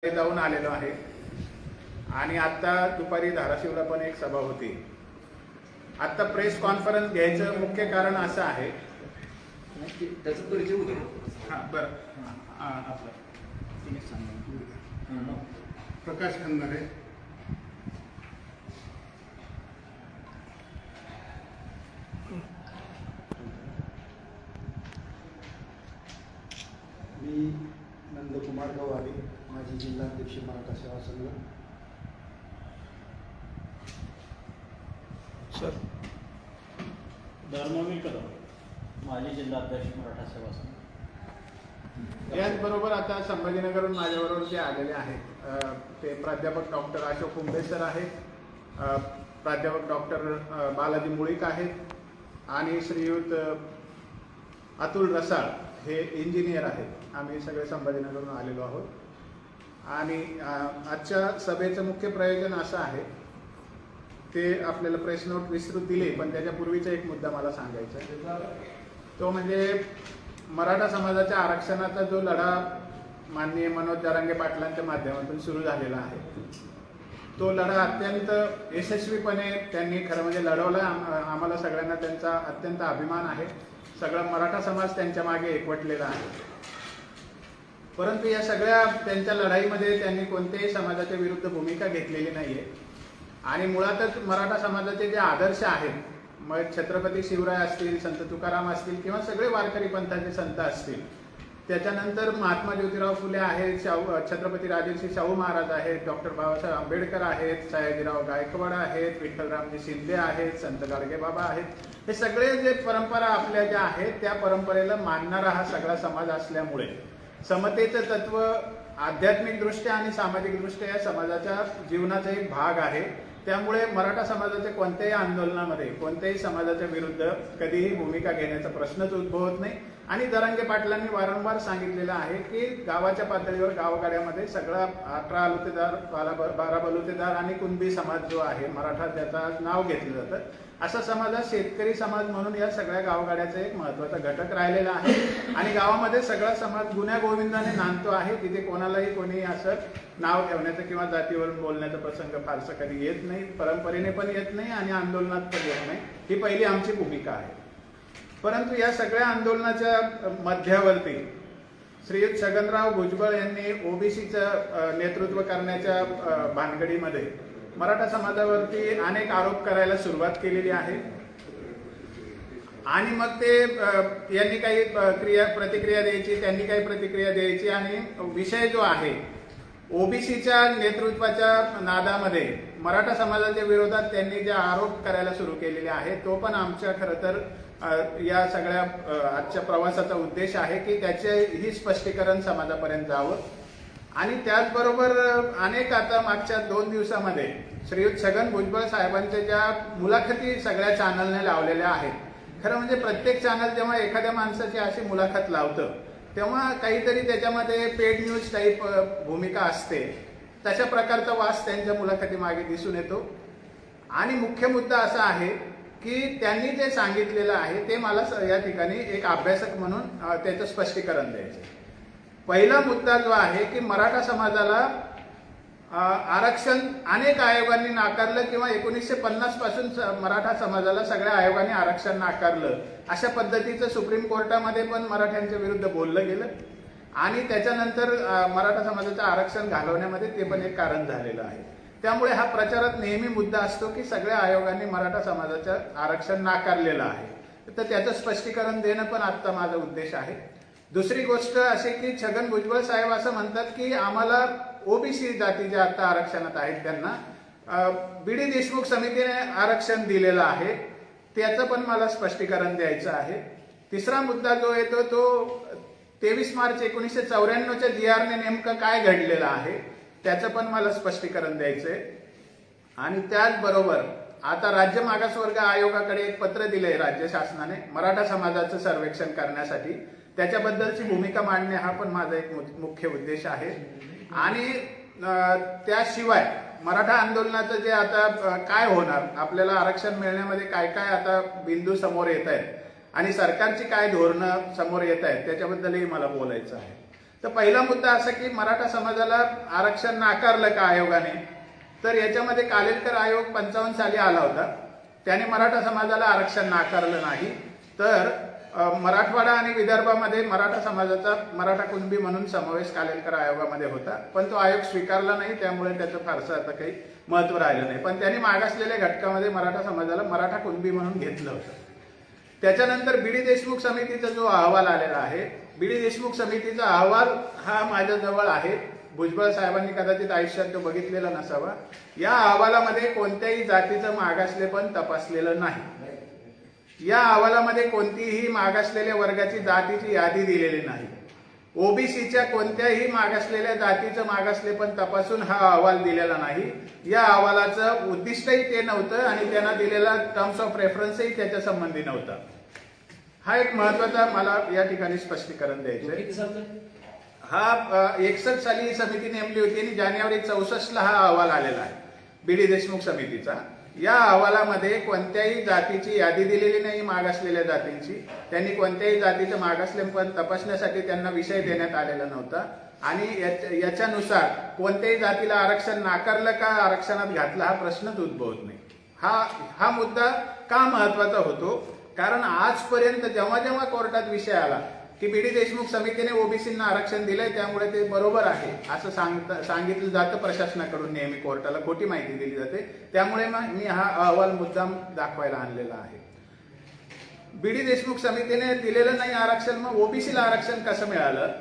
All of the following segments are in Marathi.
जाऊन आलेलो आहे आणि आता दुपारी धाराशिवला पण एक सभा होती। आता प्रेस कॉन्फरन्स घ्यायचं मुख्य कारण असं आहे त्याचा परिचय होतो। बरं प्रकाश खंदारे, मी नंदकुमार गवारी, माजी जिल्हाध्यक्ष मराठा सेवा संघ। सर धर्मवीर कदम, माजी जिल्हाध्यक्ष मराठा सेवा संघ। याचबरोबर आता संभाजीनगरहून माझ्याबरोबर जे आलेले आहेत ते प्राध्यापक डॉक्टर अशोक कुंभे सर आहेत, प्राध्यापक डॉक्टर बालाजी मुळीक आहेत आणि श्रीयुत अतुल रसाळ हे इंजिनियर आहेत। आम्ही सगळे संभाजीनगरहून आलेलो आहोत आणि आजच्या सभेचं मुख्य प्रयोजन असं आहे, ते आपल्याला प्रेस नोट विस्तृत दिली, पण त्याच्यापूर्वीचा एक मुद्दा मला सांगायचा आहे, तो म्हणजे मराठा समाजाच्या आरक्षणाचा जो लढा माननीय मनोज जरांगे पाटलांच्या माध्यमातून सुरू झालेला आहे, तो लढा अत्यंत यशस्वीपणे त्यांनी खरं म्हणजे लढवला। आम्हाला सगळ्यांना त्यांचा अत्यंत अभिमान आहे। सगळा मराठा समाज त्यांच्या मागे एकवटलेला आहे, परंतु या सगळ्या त्यांच्या लढाईमध्ये त्यांनी कोणत्याही समाजाच्या विरुद्ध भूमिका घेतलेली नाहीये आणि मुळातच मराठा समाजाचे जे आदर्श आहेत, मग छत्रपती शिवराय असतील, संत तुकाराम असतील किंवा सगळे वारकरी पंथाचे संत असतील, त्याच्यानंतर महात्मा ज्योतिराव फुले आहेत, छत्रपती राजर्षी शाहू महाराज आहेत, डॉक्टर बाबासाहेब आंबेडकर आहेत, सयाजीराव गायकवाड आहेत, विठ्ठलरामजी शिंदे आहेत, संत गाडगेबाबा आहेत, हे सगळे जे परंपरा आपल्या ज्या आहेत त्या परंपरेला मानणारा हा सगळा समाज असल्यामुळे समतेचं तत्व आध्यात्मिक दृष्ट्या आणि सामाजिक दृष्ट्या या समाजाच्या जीवनाचा एक भाग आहे। त्यामुळे मराठा समाजाच्या कोणत्याही आंदोलनामध्ये कोणत्याही समाजाच्या विरुद्ध कधीही भूमिका घेण्याचा प्रश्नच उद्भवत नाही आणि जरांगे पाटलांनी वारंवार सांगितलेलं आहे की गावाच्या पातळीवर गावगाड्यामध्ये सगळा 18 आलुतेदार, 12 बलुतेदार आणि कुणबी समाज जो आहे मराठा, ज्याचा नाव घेतलं जातं, असा समाज हा शेतकरी समाज म्हणून या सगळ्या गावगाड्याचा एक महत्त्वाचा घटक राहिलेला आहे आणि गावामध्ये सगळा समाज गुण्या गोविंदाने नांदतो आहे। तिथे कोणालाही कोणी असं नाव ठेवण्याचं किंवा जातीवरून बोलण्याचा प्रसंग फारसा कधी येत नाही, परंपरेने पण येत नाही आणि आंदोलनात पण येत नाही। ही पहिली आमची भूमिका आहे। परंतु या सगळ्या आंदोलनाच्या मध्यावरती श्रीयुत छगनराव भुजबळ यांनी ओबीसीचं नेतृत्व करण्याच्या भानगडीमध्ये मराठा समाजावरती अनेक आरोप करायला सुरुवात केलेली आहे आणि मग ते यांनी काही प्रतिक्रिया द्यायची, त्यांनी काही प्रतिक्रिया द्यायची आणि विषय जो आहे ओबीसीच्या नेतृत्वाच्या नादामध्ये मराठा समाजाच्या विरोधात त्यांनी जे आरोप करायला सुरू केलेले आहे, तो पण आमच्या खरं तर या सगळ्या आजच्या प्रवासाचा उद्देश आहे की त्याचे ही स्पष्टीकरण समाजापर्यंत जावं आणि त्याचबरोबर अनेक आता मागच्या 2 दिवसामध्ये श्रीयुत छगन भुजबळ साहेबांच्या ज्या मुलाखती सगळ्या चॅनलने लावलेल्या आहेत, खरं म्हणजे प्रत्येक चॅनल जेव्हा एखाद्या माणसाची अशी मुलाखत लावतं तेव्हा काहीतरी त्याच्यामध्ये पेड न्यूज टाईप भूमिका असते, तशा प्रकारचा वास त्यांच्या मुलाखती मागे दिसून येतो आणि मुख्य मुद्दा असा आहे की त्यांनी जे सांगितलेलं आहे ते मला या ठिकाणी एक अभ्यासक म्हणून त्याचं स्पष्टीकरण द्यायचं। पहिला मुद्दा जो आहे की मराठा समाजाला आरक्षण अनेक आयोगांनी नाकारलं किंवा 1950 पासून मराठा समाजाला सगळ्या आयोगांनी आरक्षण नाकारलं, अशा पद्धतीचं सुप्रीम कोर्टामध्ये पण मराठ्यांच्या विरुद्ध बोललं गेलं आणि त्याच्यानंतर मराठा समाजाचं आरक्षण घालवण्यामध्ये ते पण एक कारण झालेलं आहे। त्यामुळे हा प्रचारात नेहमी मुद्दा असतो की सगळ्या आयोगांनी मराठा समाजाचं आरक्षण नाकारलेलं आहे, तर त्याचं स्पष्टीकरण देणं पण आत्ता माझा उद्देश आहे। दुसरी गोष्ट अशी की छगन भुजबळ साहेब असं म्हणतात की आम्हाला ओबीसी जाती ज्या आता आरक्षणात आहेत त्यांना बीडी देशमुख समितीने आरक्षण दिलेलं आहे, त्याचं पण मला स्पष्टीकरण द्यायचं आहे। तिसरा मुद्दा जो येतो तो 23 मार्च 1994च्या GR ने नेमकं काय घडलेलं आहे त्याचं पण मला स्पष्टीकरण द्यायचंय आणि त्याचबरोबर आता राज्य मागासवर्ग आयोगाकडे एक पत्र दिलंय राज्य शासनाने मराठा समाजाचं सर्वेक्षण करण्यासाठी, त्याच्याबद्दलची भूमिका मांडणे हा पण माझा एक मुख्य उद्देश आहे आणि त्याशिवाय मराठा आंदोलनाचं जे आता काय होणार, आपल्याला आरक्षण मिळण्यामध्ये काय काय आता बिंदू समोर येत आहेत आणि सरकारची काय धोरणं समोर येत आहेत त्याच्याबद्दलही मला बोलायचं आहे। तर पहिला मुद्दा असा की मराठा समाजाला आरक्षण नाकारलं का आयोगाने, तर याच्यामध्ये कालेलकर आयोग 55 साली आला होता. त्याने मराठा समाजाला आरक्षण नाकारलं नाही. तर मराठवाडा आणि विदर्भामध्ये मराठा समाजाचा मराठा कुणबी म्हणून समावेश कालेलकर आयोगामध्ये होता, पण तो आयोग स्वीकारला नाही. त्यामुळे त्याचं फारसं आता काही महत्व राहिलं नाही. पण त्यांनी मागासलेल्या घटकामध्ये मराठा समाजाला मराठा कुणबी म्हणून घेतलं होतं. त्याच्यानंतर बीडी देशमुख समितीचा जो अहवाल आलेला आहे, बीडी देशमुख समितीचा अहवाल हा माझ्याजवळ आहे. भुजबळ साहेबांनी कदाचित आयुष्यात तो बघितलेला नसावा. या अहवालामध्ये कोणत्याही जातीचं मागासलेपण तपासलेलं नाही. या अहवालामध्ये कोणतीही मागासलेल्या वर्गाची जातीची यादी दिलेली नाही. ओबीसीच्या कोणत्याही मागासलेल्या जातीचं मागासलेपण तपासून हा अहवाल दिलेला नाही. या अहवालाचं उद्दिष्टही ते नव्हतं आणि त्यांना दिलेला टर्म्स ऑफ रेफरन्सही त्याच्या संबंधी नव्हता. हा एक महत्वाचा मला या ठिकाणी स्पष्टीकरण द्यायचं आहे. किती सालचं? हा 61 साली ही समिती नेमली होती आणि जानेवारी 64 ला हा अहवाल आलेला आहे बीडी देशमुख समितीचा. या अहवालामध्ये कोणत्याही जातीची यादी दिलेली नाही मागासलेल्या जातींची. त्यांनी कोणत्याही जातीचं मागासलेपण तपासण्यासाठी त्यांना विषय देण्यात आलेला नव्हता आणि याच्यानुसार कोणत्याही जातीला आरक्षण नाकारलं का आरक्षणात घातलं हा प्रश्नच उद्भवत नाही. हा मुद्दा का महत्वाचा होतो, कारण आजपर्यंत जेव्हा जेव्हा कोर्टात विषय आला की बीडी देशमुख समितीने ओबीसींना आरक्षण दिलंय त्यामुळे ते बरोबर आहे असं सांगितलं जातं प्रशासनाकडून. नेहमी कोर्टाला खोटी माहिती दिली जाते. त्यामुळे मी हा अहवाल मुद्दाम दाखवायला आणलेला आहे. बीडी देशमुख समितीने दिलेलं नाही आरक्षण, मग ओबीसीला आरक्षण कसं मिळालं,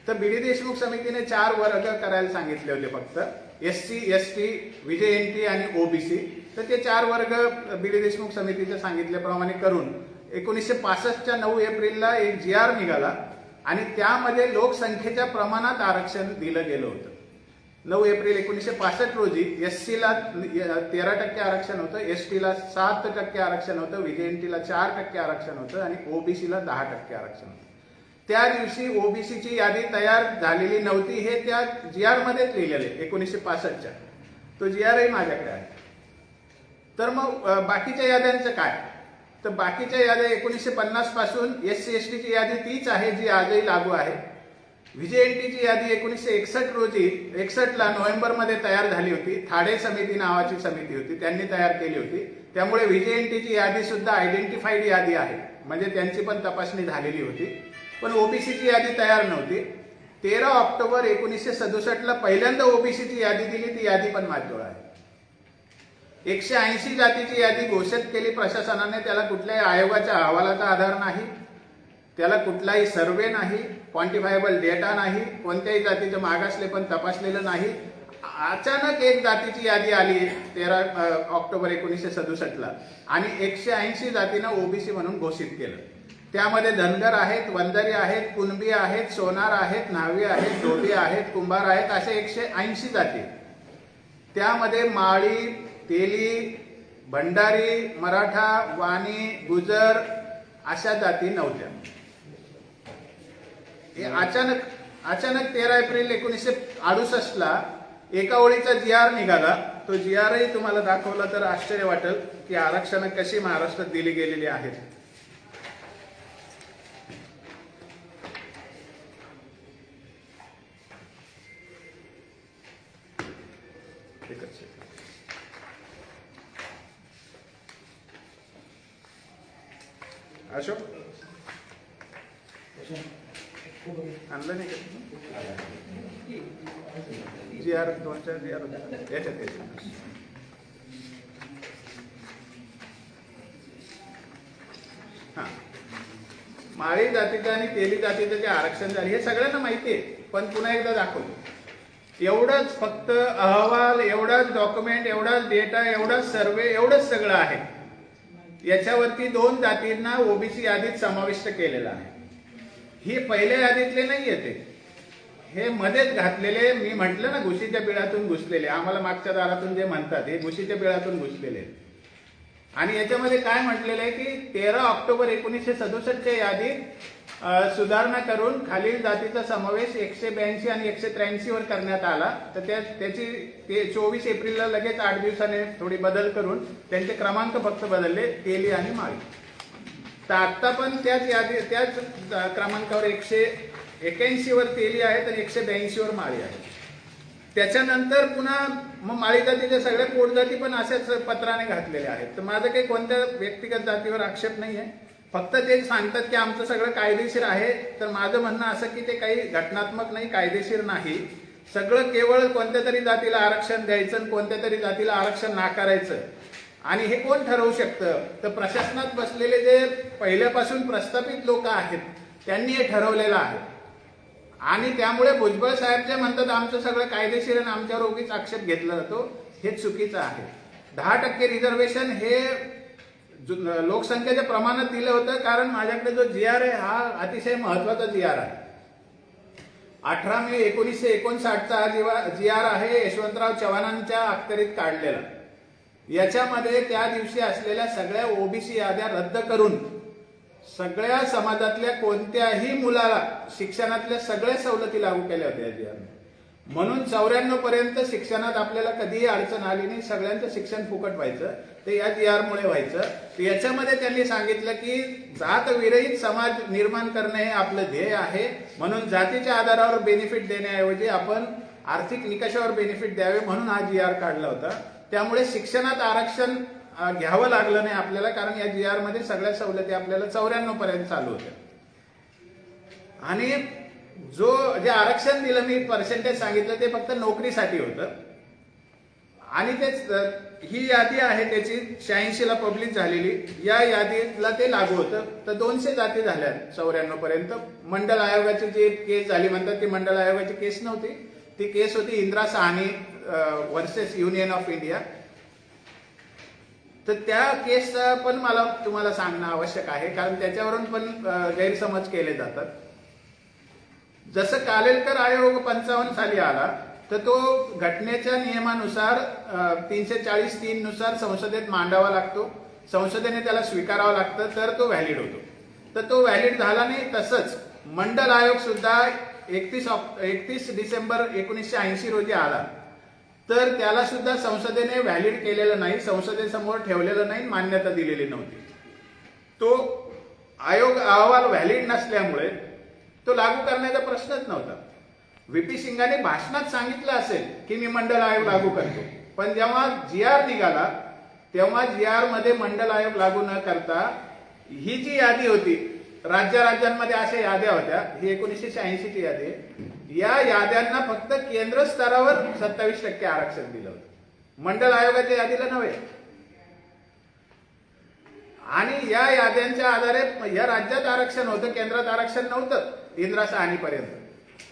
तर बीडी देशमुख समितीने 4 वर्ग करायला सांगितले होते फक्त, SC, ST, VJNT आणि ओबीसी. तर ते 4 वर्ग बीडी देशमुख समितीचे सांगितल्याप्रमाणे करून 1965च्या 9 एप्रिलला एक GR निघाला आणि त्यामध्ये लोकसंख्येच्या प्रमाणात आरक्षण दिलं गेलं होतं. 9 एप्रिल 1965 रोजी SC ला 13% आरक्षण होतं, ST ला 7% आरक्षण होतं, VJNT ला 4% आरक्षण होतं आणि ओबीसीला 10% आरक्षण होतं. त्या दिवशी ओबीसीची यादी तयार झालेली नव्हती हे त्या GR मध्येच लिहिलेले 1965च्या. तो GRही माझ्याकडे आहे. तर मग बाकीच्या याद्यांचं काय, तर बाकीच्या याद्या 1950 पासून SC ST ची यादी तीच आहे जी आजही लागू आहे. VJNTची यादी 1961 रोजी 61ला नोव्हेंबरमध्ये तयार झाली होती. थाडे समिती नावाची समिती होती, त्यांनी तयार केली होती. त्यामुळे VJNTची यादी सुद्धा आयडेंटिफाईड यादी आहे, म्हणजे त्यांची पण तपासणी झालेली होती. पण ओबीसीची यादी तयार नव्हती. 13 ऑक्टोबर 1967ला पहिल्यांदा ओबीसीची यादी दिली, ती यादी पण माझ्याजवळ आहे. 180 जातीची यादी घोषित केली प्रशासनाने. त्याला कुठल्याही आयोगाच्या अहवालाचा आधार नाही, त्याला कुठलाही सर्वे नाही, क्वांटिफायबल डेटा नाही, कोणत्याही जातीचं मागासलेपण तपासलेलं नाही. अचानक एक जातीची यादी आली 13 ऑक्टोबर 1967ला आणि 180 जातीनं ओबीसी म्हणून घोषित केलं. त्यामध्ये धनगर आहेत, वंजारी आहेत, कुणबी आहेत, सोनार आहेत, न्हावी आहेत, धोबी आहेत, कुंभार आहेत, असे 180 जाती. त्यामध्ये माळी, तेली, भंडारी, मराठा, वाणी, गुजर अशा जाती नव्हत्या. हे अचानक 13 एप्रिल 1968ला एका ओळीचा GR निघाला. तो GRही तुम्हाला दाखवला तर आश्चर्य वाटेल की आरक्षण कशी महाराष्ट्रात दिली गेलेली आहेत. अशोक आणलं नाही का GR 2च्या GR याच्यात हा माळी जातीचं आणि तेली जातीचं जे आरक्षण झाले हे सगळ्यांना माहिती आहे, पण पुन्हा एकदा दाखवतो. एवढंच फक्त अहवाल, एवढाच डॉक्युमेंट, एवढाच डेटा, एवढाच सर्वे, एवढंच सगळं आहे. याच्यावरती 2 जातींना ओबीसी यादीत समाविष्ट केलेला आहे. ही पहिल्या यादीतले नाही येते, हे मध्येच घातलेले. मी म्हटलं ना घुशीच्या बिळातून घुसलेले, आम्हाला मागच्या दारातून जे म्हणतात हे घुशीच्या बिळातून घुसलेले. आणि याच्यामध्ये काय म्हटलेलं आहे की 13 ऑक्टोबर 1967च्या यादीत सुधारणा करून खालील जातीचा समावेश 182 आणि 183 वर करण्यात आला. तर त्याची 24 एप्रिलला लगेच 8 दिवसाने थोडी बदल करून त्यांचे क्रमांक फक्त बदलले, तेली आणि माळी. तर आता पण त्याच क्रमांकावर 81 वर तेली आहेत आणि 182 वर माळी आहे. त्याच्यानंतर पुन्हा मग माळी जातीच्या सगळ्या पोटजाती पण अशाच पत्राने घातलेल्या आहेत. तर माझं काही कोणत्या व्यक्तिगत जातीवर आक्षेप नाही आहे. फक्त ते सांगतात की आमचं सगळं कायदेशीर आहे. तर माझं म्हणणं असं की ते काही घटनात्मक नाही, कायदेशीर नाही. सगळं केवळ कोणत्या तरी जातीला आरक्षण द्यायचं आणि कोणत्या तरी जातीला आरक्षण नाकारायचं. आणि हे कोण ठरवू शकतं? तर प्रशासनात बसलेले जे पहिल्यापासून प्रस्थापित लोक आहेत त्यांनी हे ठरवलेलं आहे. आणि त्यामुळे भुजबळ साहेब जे म्हणतात आमचं सगळं कायदेशीर आणि आमच्यावर उगीच आक्षेप घेतला जातो, हे चुकीचं आहे. 10% रिझर्वेशन हे लोकसंख्येच्या प्रमाणात दिलं होतं, कारण माझ्याकडे जो GR आहे हा अतिशय महत्वाचा GR आहे. 18 मे 1959चा हा GR आहे, यशवंतराव चव्हाणांच्या अखत्यारीत काढलेला. याच्यामध्ये त्या दिवशी असलेल्या सगळ्या ओबीसी याद्या रद्द करून सगळ्या समाजातल्या कोणत्याही मुलाला शिक्षणातल्या सगळ्या सवलती लागू केल्या होत्या या GR ने. म्हणून 94 पर्यंत शिक्षणात आपल्याला कधीही अडचण आली नाही, सगळ्यांचं शिक्षण फुकट व्हायचं. ते या GR मुळे व्हायचं. तर याच्यामध्ये त्यांनी सांगितलं की जात विरहित समाज निर्माण करणे हे आपलं ध्येय आहे. म्हणून जातीच्या आधारावर बेनिफिट देण्याऐवजी आपण आर्थिक निकषावर बेनिफिट द्यावे म्हणून हा GR काढला होता. त्यामुळे शिक्षणात आरक्षण घ्यावं लागलं नाही आपल्याला, कारण या GR मध्ये सगळ्या सवलती आपल्याला 94 पर्यंत चालू होत्या. आणि जे आरक्षण दिलं मी पर्सेंटेज सांगितलं ते फक्त नोकरीसाठी होतं. आणि तेच ही यादी आहे त्याची 86 ला पब्लिश झालेली. या यादीला ते लागू होतं. तर 200 जाती झाल्या 94 पर्यंत. मंडल आयोगाची जी केस झाली म्हणतात ती मंडल आयोगाची केस नव्हती, ती केस होती Indira Sahni versus union of India. तर त्या केसचा पण मला तुम्हाला सांगणं आवश्यक आहे, कारण त्याच्यावरून पण गैरसमज केले जातात. जसं कालेलकर आयोग 55 साली आला तर तो घटनेच्या नियमानुसार 340(3) नुसार संसदेत मांडावा लागतो. संसदेने त्याला स्वीकारावं लागतं तर तो व्हॅलिड होतो. तर तो व्हॅलिड झाला नाही. तसंच मंडल आयोग सुद्धा 31 डिसेंबर 1980 रोजी आला तर त्याला सुद्धा संसदेने व्हॅलिड केलेलं नाही, संसदेसमोर ठेवलेलं नाही, मान्यता दिलेली नव्हती. तो आयोग अहवाल व्हॅलिड नसल्यामुळे तो लागू करण्याचा प्रश्नच नव्हता. VP सिंगाने भाषणात सांगितलं असेल की मी मंडल आयोग लागू करतो, पण जेव्हा GR निघाला तेव्हा GR मध्ये मंडल आयोग लागू न करता ही जी यादी होती, राज्यांमध्ये अशा याद्या होत्या, ही 1986 ची यादी आहे. या याद्यांना फक्त केंद्र स्तरावर 27% आरक्षण दिलं होतं, मंडल आयोगाच्या यादीला नव्हे. आणि या याद्यांच्या आधारे या राज्यात आरक्षण होतं, केंद्रात आरक्षण नव्हतं इंदिरा साहनी पर्यंत.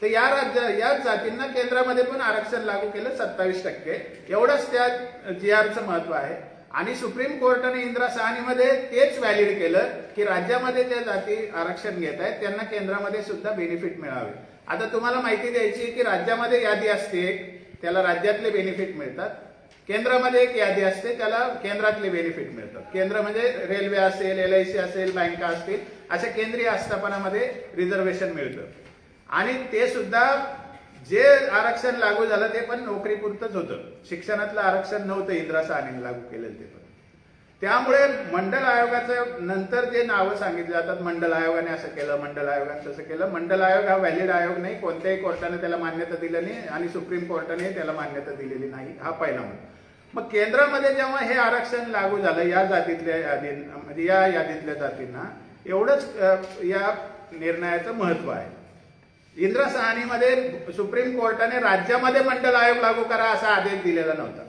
तर या जातींना केंद्रामध्ये पण आरक्षण लागू केलं 27%. एवढंच त्या GRचं महत्व आहे. आणि सुप्रीम कोर्टाने इंदिरा साहनीमध्ये तेच व्हॅलिड केलं की राज्यामध्ये ज्या जाती आरक्षण घेत आहेत त्यांना केंद्रामध्ये सुद्धा बेनिफिट मिळावे. आता तुम्हाला माहिती द्यायची की राज्यामध्ये यादी असते, त्याला राज्यातले बेनिफिट मिळतात. केंद्रामध्ये एक यादी असते, त्याला केंद्रातले बेनिफिट मिळतात. केंद्र म्हणजे रेल्वे असेल, LIC असेल, बँका असतील, अशा केंद्रीय आस्थापनामध्ये रिझर्वेशन मिळतं. आणि ते सुद्धा जे आरक्षण लागू झालं ते पण नोकरीपुरतंच होतं, शिक्षणातलं आरक्षण नव्हतं इंदिरा साहनीने लागू केलेलं ते पण. त्यामुळे मंडल आयोगाचं नंतर जे नावं सांगितली जातात, मंडल आयोगाने असं केलं, मंडल आयोगाने तसं केलं. मंडल आयोग हा व्हॅलिड आयोग नाही, कोणत्याही कोर्टाने त्याला मान्यता दिली नाही आणि सुप्रीम कोर्टाने त्याला मान्यता दिलेली नाही. हा पहिला मुद्दा. मग केंद्रामध्ये जेव्हा हे आरक्षण लागू झालं या जातीतल्या म्हणजे या यादीतल्या जातींना, एवढंच या निर्णयाचं महत्व आहे. इंदिरा साहनीमध्ये सुप्रीम कोर्टाने राज्यामध्ये मंडल आयोग लागू करा असा आदेश दिलेला नव्हता.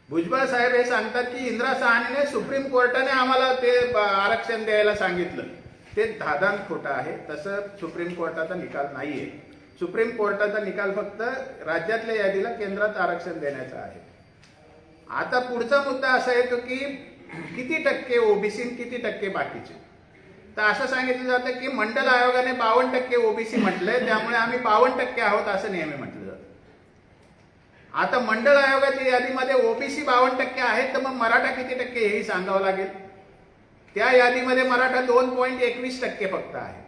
भुजबळ साहेब हे सांगतात की इंदिरा साहनीने सुप्रीम कोर्टाने आम्हाला ते आरक्षण द्यायला सांगितलं. ते धादांत खोटं आहे. तसं सुप्रीम कोर्टाचा निकाल नाहीये. सुप्रीम कोर्टाचा निकाल फक्त राज्यातल्या यादीला केंद्रात आरक्षण देण्याचा आहे. आता पुढचा मुद्दा असा येतो की किती टक्के ओबीसी, किती टक्के बाकीचे. तर असं सांगितलं जातं की मंडल आयोगाने 52% ओबीसी म्हटलंय, त्यामुळे आम्ही 52% आहोत असं नेहमी म्हटलं जातं. आता मंडल आयोगाच्या यादीमध्ये ओबीसी 52% आहेत, तर मग मराठा किती टक्के हेही सांगावं लागेल. त्या यादीमध्ये मराठा 2.21% फक्त आहे.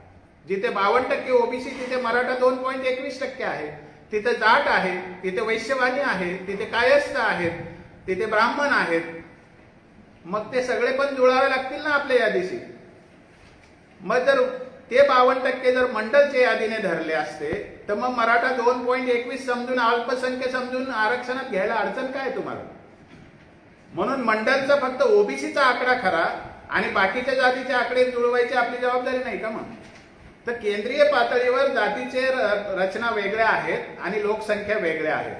जिथे 52% ओबीसी तिथे मराठा 2.21% आहे. तिथे जाट आहे, तिथे वैश्यवाणी आहे, तिथे कायस्थ आहेत, तिथे ब्राह्मण आहेत. मग ते सगळे पण जुळावे लागतील ना आपल्या यादीशी. मग जर ते 52% जर मंडलच्या यादीने धरले असते तर मग मराठा 2.21 समजून अल्पसंख्य समजून आरक्षणात घ्यायला अडचण काय तुम्हाला? म्हणून मंडलचा फक्त ओबीसीचा आकडा खरा आणि बाकीच्या जातीचे आकडे जुळवायची आपली जबाबदारी नाही का? मग तर केंद्रीय पातळीवर जातीचे रचना वेगळ्या आहेत आणि लोकसंख्या वेगळ्या आहेत.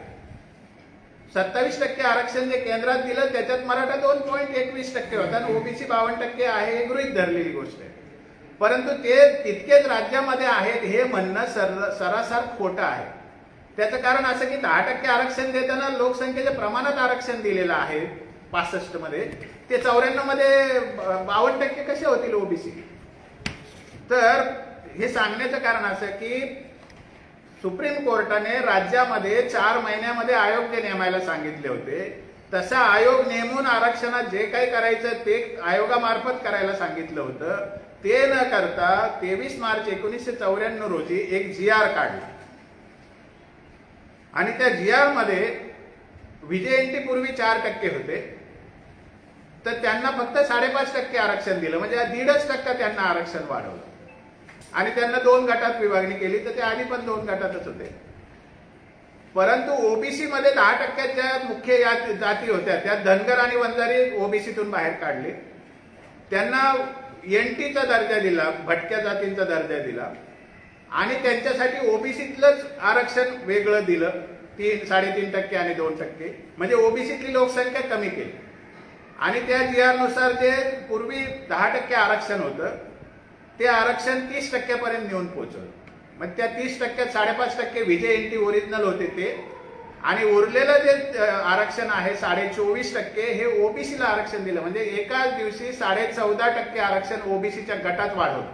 27% आरक्षण जे केंद्रात दिलं त्याच्यात मराठा 2.21% होता आणि ओबीसी 52% आहे, हे गृहीत धरलेली गोष्ट आहे. परंतु ते तितकेच राज्यामध्ये आहेत हे म्हणणं सरासर खोटं आहे. त्याचं कारण असं की 10% आरक्षण देताना लोकसंख्येच्या प्रमाणात आरक्षण दिलेलं आहे 65 मध्ये, ते 94 मध्ये 52% कसे होतील ओबीसी? तर हे सांगण्याचं कारण असं की सुप्रीम कोर्टाने राज्यामध्ये 4 महिन्यामध्ये आयोग जे नेमायला सांगितले होते तसा आयोग नेमून आरक्षणात जे काही करायचं ते आयोगामार्फत करायला सांगितलं होतं. ते न करता 23 मार्च 1994 रोजी एक GR काढला आणि त्या GR मध्ये विजयंती पूर्वी 4% होते तर त्यांना फक्त 5.5% आरक्षण दिलं, म्हणजे 1.5% त्यांना आरक्षण वाढवलं आणि त्यांना 2 गटात विभागणी केली, तर ते आधी पण 2 गटातच होते. परंतु ओबीसी मध्ये 10% ज्या मुख्य जाती होत्या त्या धनगर आणि वंजारी ओबीसीतून बाहेर काढले, त्यांना एनटीचा दर्जा दिला, भटक्या जातींचा दर्जा दिला आणि त्यांच्यासाठी ओबीसीतलंच आरक्षण वेगळं दिलं, 3.5% आणि 2%, म्हणजे ओबीसीतली लोकसंख्या कमी केली. आणि त्या GR नुसार जे पूर्वी 10% आरक्षण होतं ते आरक्षण 30% पर्यंत नेऊन पोहोचवलं. मग त्या 30%त 5.5% विजय एनटी ओरिजिनल होते ते, आणि उरलेलं जे आरक्षण आहे 24.5% हे ओबीसीला आरक्षण दिलं, म्हणजे एकाच दिवशी 14.5% आरक्षण ओबीसीच्या गटात वाढवलं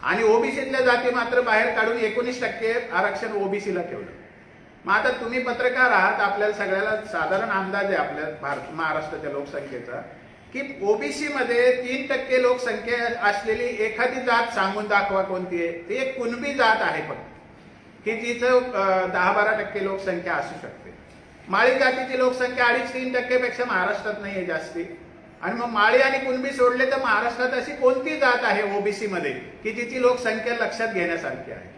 आणि ओबीसीतल्या जाती मात्र बाहेर काढून 19% आरक्षण ओबीसीला ठेवलं. मग आता तुम्ही पत्रकार आहात, आपल्याला सगळ्याला साधारण अंदाज आहे आपल्या महाराष्ट्राच्या लोकसंख्येचा की ओबीसी मध्ये 3% लोकसंख्या असलेली एखादी जात सांगून दाखवा कोणती आहे. ती एक कुणबी जात आहे फक्त, की जिचं 10-12% लोकसंख्या असू शकते. माळी जातीची लोकसंख्या 2.5-3% पेक्षा महाराष्ट्रात नाहीये जास्ती. आणि मग माळी आणि कुणबी सोडले तर महाराष्ट्रात अशी कोणती जात आहे ओबीसी मध्ये की जिची लोकसंख्या लक्षात घेण्यासारखी आहे?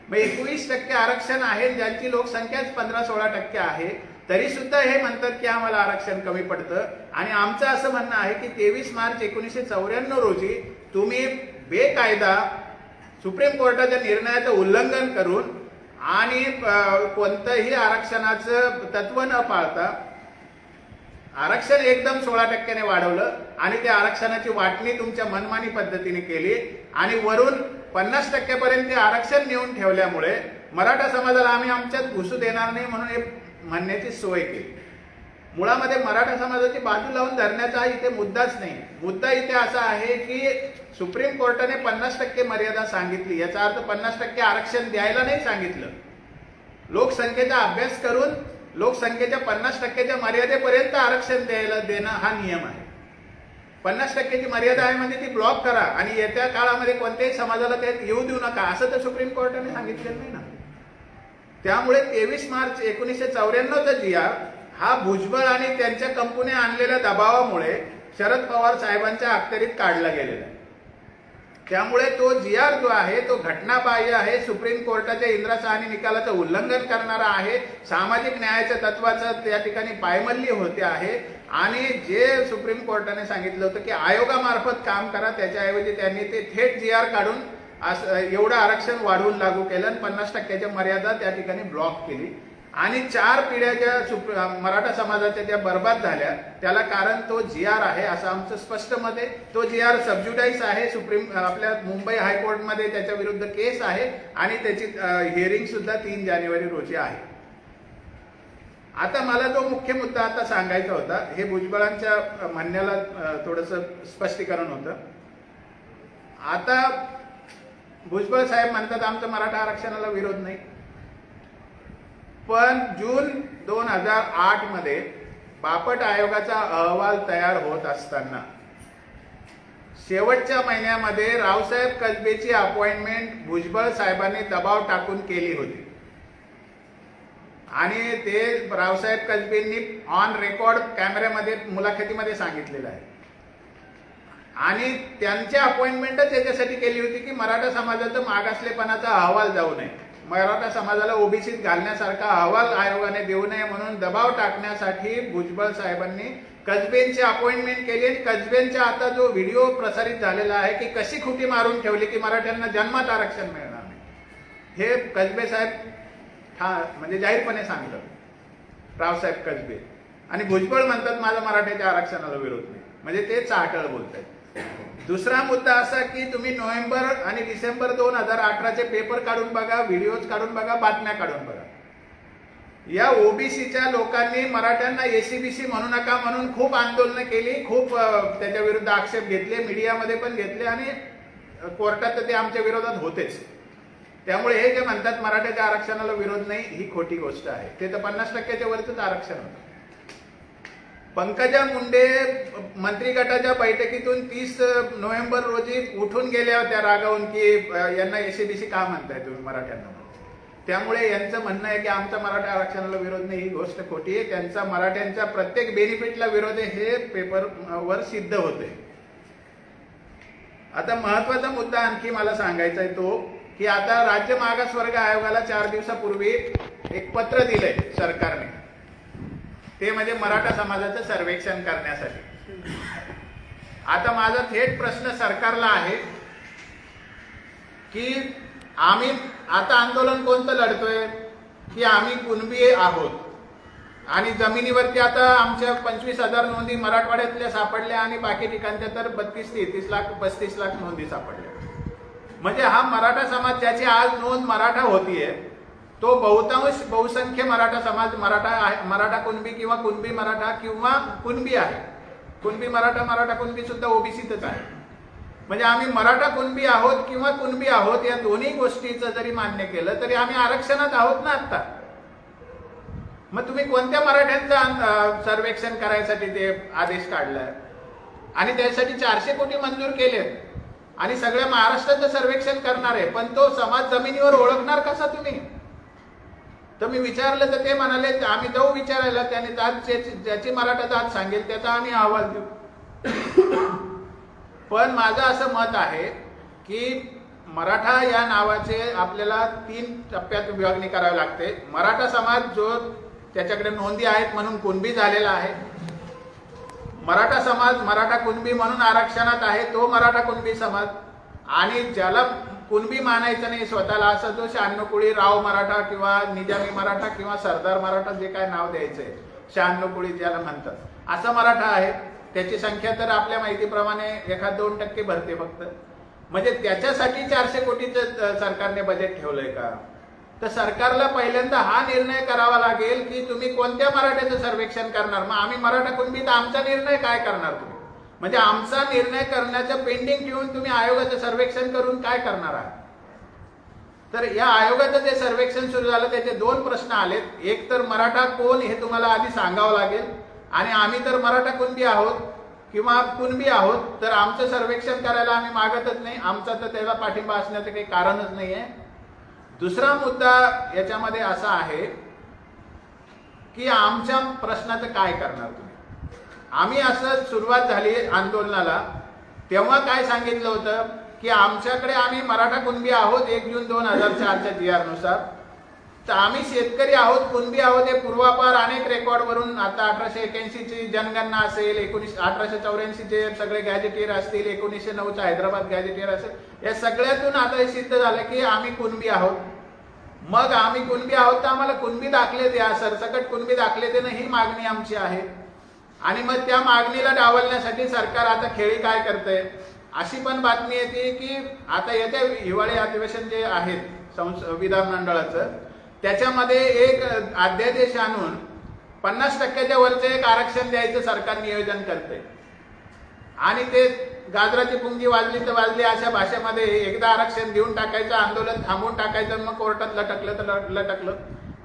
मग 21% आरक्षण आहे ज्यांची लोकसंख्याच 15-16% आहे, तरी सुद्धा हे म्हणतात की आम्हाला आरक्षण कमी पडतं. आणि आमचं असं म्हणणं आहे की 23 मार्च 1994 रोजी तुम्ही बेकायदा सुप्रीम कोर्टाच्या निर्णयाचं उल्लंघन करून आणि कोणतंही आरक्षणाचं तत्व न पाळता आरक्षण एकदम 16% वाढवलं आणि त्या आरक्षणाची वाटणी तुमच्या मनमानी पद्धतीने केली आणि वरून 50% पर्यंत ते आरक्षण नेऊन ठेवल्यामुळे मराठा समाजाला आम्ही आमच्यात घुसू देणार नाही म्हणून हे म्हणण्याची सोय केली. मुळामध्ये मराठा समाजाची बाजू लावून धरण्याचा इथे मुद्दाच नाही. मुद्दा इथे असा आहे की सुप्रीम कोर्टाने 50% मर्यादा सांगितली, याचा अर्थ 50% आरक्षण द्यायला नाही सांगितलं. लोकसंख्येचा अभ्यास करून लोकसंख्येच्या 50%च्या मर्यादेपर्यंत आरक्षण देणं हा नियम आहे. 50%ची मर्यादा आहे म्हणजे ती ब्लॉक करा आणि येत्या काळामध्ये कोणत्याही समाजाला त्यात येऊ देऊ नका, असं तर सुप्रीम कोर्टाने सांगितलेलं नाही ना. त्यामुळे 23 मार्च 1994चा GR हा भुजबळ आणि त्यांच्या कंपन्या आणलेल्या दबावामुळे शरद पवार साहेबांच्या अखत्यारीत काढला गेलेला आहे. त्यामुळे तो GR जो आहे तो घटनाबाह्य आहे, सुप्रीम कोर्टाच्या इंद्रासाहनी निकालाचं उल्लंघन करणारा आहे, सामाजिक न्यायाच्या तत्वाचं त्या ठिकाणी पायमल्ली होते आहे. आणि जे सुप्रीम कोर्टाने सांगितलं होतं की आयोगामार्फत काम करा, त्याच्याऐवजी त्यांनी ते थेट GR काढून एवढं आरक्षण वाढवून लागू केलं आणि 50%च्या मर्यादा त्या ठिकाणी ब्लॉक केली आणि 4 पिढ्या ज्या मराठा समाजाच्या ज्या बर्बाद झाल्या त्याला कारण तो GR आहे असं आमचं स्पष्ट मत आहे. तो GR सबज्युडाइस आहे, सुप्रीम आपल्या मुंबई हायकोर्टमध्ये त्याच्या विरुद्ध केस आहे आणि त्याची हिअरिंग सुद्धा 3 जानेवारी रोजी आहे. आता मला जो मुख्य मुद्दा आता सांगायचा होता, हे भुजबळांच्या म्हणण्याला थोडंसं स्पष्टीकरण होतं. आता भुजबळ साहेब म्हणतात आमचं मराठा आरक्षणाला विरोध नाही, पण जून 2008 मध्ये बापट आयोगाचा अहवाल तयार होत असताना शेवटच्या महिन्यामध्ये रावसाहेब कसबेची अपॉइंटमेंट भुजबळ साहेबांनी दबाव टाकून केली होती आणि ते रावसाहेब कसबेंनी ऑन रेकॉर्ड कॅमेऱ्यामध्ये मुलाखतीमध्ये सांगितलेलं आहे. आणि त्यांची अपॉइंटमेंटच याच्यासाठी केली होती की मराठा समाजाचा मागासलेपणाचा अहवाल जाऊ नये, मराठा समाजाला ओबीसीत घालण्यासारखा अहवाल आयोगाने देऊ नये म्हणून दबाव टाकण्यासाठी भुजबळ साहेबांनी कसबेंची अपॉइंटमेंट केली. आणि कसबेंचा आता जो व्हिडिओ प्रसारित झालेला आहे की कशी खुटी मारून ठेवली की मराठ्यांना जन्मात आरक्षण मिळणार नाही, हे कसबे साहेब म्हणजे जाहीरपणे सांगतात, रावसाहेब कसबे. आणि भुजबळ म्हणतात माझा मराठ्याच्या आरक्षणाला विरोध नाही, म्हणजे ते चाटळ बोलतात. दुसरा मुद्दा असा की तुम्ही नोव्हेंबर आणि डिसेंबर 2018चे पेपर काढून बघा, व्हिडिओज काढून बघा, बातम्या काढून बघा. या ओबीसीच्या लोकांनी मराठ्यांना एसीबीसी म्हणू नका म्हणून खूप आंदोलनं केली, खूप त्याच्या विरुद्ध आक्षेप घेतले, मीडियामध्ये पण घेतले आणि कोर्टात ते आमच्या विरोधात होतेच. त्यामुळे हे जे म्हणतात मराठ्याच्या आरक्षणाला विरोध नाही, ही खोटी गोष्ट आहे. ते तर 50%च्या वरच आरक्षण होतं. पंकजा मुंडे मंत्री गटाच्या बैठकीतून 30 नोव्हेंबर रोजी उठून गेल्या होत्या रागावून की यांना एसीबीसी का म्हणताय तुम्ही मराठ्यांना. त्यामुळे यांचं म्हणणं आहे की आमचा मराठा आरक्षणाला विरोध नाही, ही गोष्ट खोटी आहे. त्यांचा मराठ्यांच्या प्रत्येक बेनिफिटला विरोध आहे, हे पेपरवर सिद्ध होते. आता महत्वाचा मुद्दा आणखी मला सांगायचा आहे तो की आता राज्य मागासवर्ग आयोगाला 4 दिवसापूर्वी एक पत्र दिलंय सरकारने, ते म्हणजे मराठा समाजाचं सर्वेक्षण करण्यासाठी. आता माझा थेट प्रश्न सरकारला आहे की आम्ही आता आंदोलन कोणतं लढतोय की आम्ही कुणबी आहोत आणि जमिनीवरती आता आमच्या 25,000 नोंदी मराठवाड्यातल्या सापडल्या आणि बाकी ठिकाणच्या तर 32-33 लाख 35 लाख नोंदी सापडल्या. म्हणजे हा मराठा समाज ज्याची आज नोंद मराठा होतीये तो बहुसंख्य मराठा समाज मराठा कुणबी किंवा कुणबी मराठा किंवा कुणबी आहे. कुणबी मराठा कुणबी सुद्धा ओबीसीतच आहे. म्हणजे आम्ही मराठा कुणबी आहोत किंवा कुणबी आहोत, या दोन्ही गोष्टीचं जरी मान्य केलं तरी आम्ही आरक्षणात आहोत ना आता. मग तुम्ही कोणत्या मराठ्यांचं सर्वेक्षण करायसाठी ते आदेश काढलाय आणि त्यासाठी 400 कोटी मंजूर केलेत आणि सगळ्या महाराष्ट्राचं सर्वेक्षण करणार आहे, पण तो समाज जमिनीवर ओळखणार कसा तुम्ही. तर मी विचारलं तर ते म्हणाले आम्ही जाऊ विचारायला, त्याने जात ज्याची मराठा जात सांगेल त्याचा आम्ही अहवाल देऊ. पण माझं असं मत आहे की मराठा या नावाचे आपल्याला 3 टप्प्यात विभागणी करावी लागते. मराठा समाज जो त्याच्याकडे नोंदी आहेत म्हणून कुणबी झालेला आहे, मराठा समाज मराठा कुणबी म्हणून आरक्षणात आहे तो मराठा कुणबी समाज, आणि ज्याला कुणबी मानायचं नाही स्वतःला असं जो 96 कुळी राव मराठा किंवा निजामी मराठा किंवा सरदार मराठा जे काय नाव द्यायचंय 96 कुळी ज्याला म्हणतात असा मराठा आहे. त्याची संख्या तर आपल्या माहितीप्रमाणे 1-2% भरते फक्त. म्हणजे त्याच्यासाठी 400 कोटीचं सरकारने बजेट ठेवलंय का. तर सरकारला पहिल्यांदा हा निर्णय करावा लागेल की तुम्ही कोणत्या मराठ्याचं सर्वेक्षण करणार. मग आम्ही मराठा कुणबी तर आमचा निर्णय काय करणार तुम्ही. म्हणजे आमचा निर्णय करण्याचं पेंडिंग ठेवून तुम्ही आयोगाचं सर्वेक्षण करून काय करणार आहात. तर या आयोगाचं जे सर्वेक्षण सुरू झालं त्याचे 2 प्रश्न आलेत. एक तर मराठा कोण हे तुम्हाला आधी सांगावं लागेल, आणि आम्ही तर मराठा कुणबी आहोत किंवा कुणबी आहोत तर आमचं सर्वेक्षण करायला आम्ही मागतच नाही, आमचा तर त्याला पाठिंबा असण्याचं काही कारणच नाहीये. दुसरा मुद्दा याच्यामध्ये असा आहे की आमच्या प्रश्नाचं काय करणार तुम्ही. आम्ही असं सुरुवात झाली आंदोलनाला तेव्हा काय सांगितलं होतं की आमच्याकडे आम्ही मराठा कुणबी आहोत 1 जून 2004च्या GR नुसार, तर आम्ही शेतकरी आहोत कुणबी आहोत हे पूर्वापार अनेक रेकॉर्डवरून, आता 1881ची जनगणना असेल, 1884चे सगळे गॅजेटियर असतील, 1909चा हैदराबाद गॅजेटियर असेल, या सगळ्यातून आता हे सिद्ध झालं की आम्ही कुणबी आहोत. मग आम्ही कुणबी आहोत तर आम्हाला कुणबी दाखले द्या, सरसकट कुणबी दाखले देणं ही मागणी आमची आहे. आणि मग त्या मागणीला डावलण्यासाठी सरकार आता खेळी काय करतंय. अशी पण बातमी येते की आता येत्या हिवाळी अधिवेशन जे आहेत विधानमंडळाचं त्याच्यामध्ये एक अध्यादेश आणून 50%च्या वरचे एक आरक्षण द्यायचं सरकार नियोजन करते. आणि ते गाजराची पुंगी वाजली तर वाजली अशा भाषेमध्ये एकदा आरक्षण देऊन टाकायचं, आंदोलन थांबवून टाकायचं, मग कोर्टात लटकलं तर लटकलं.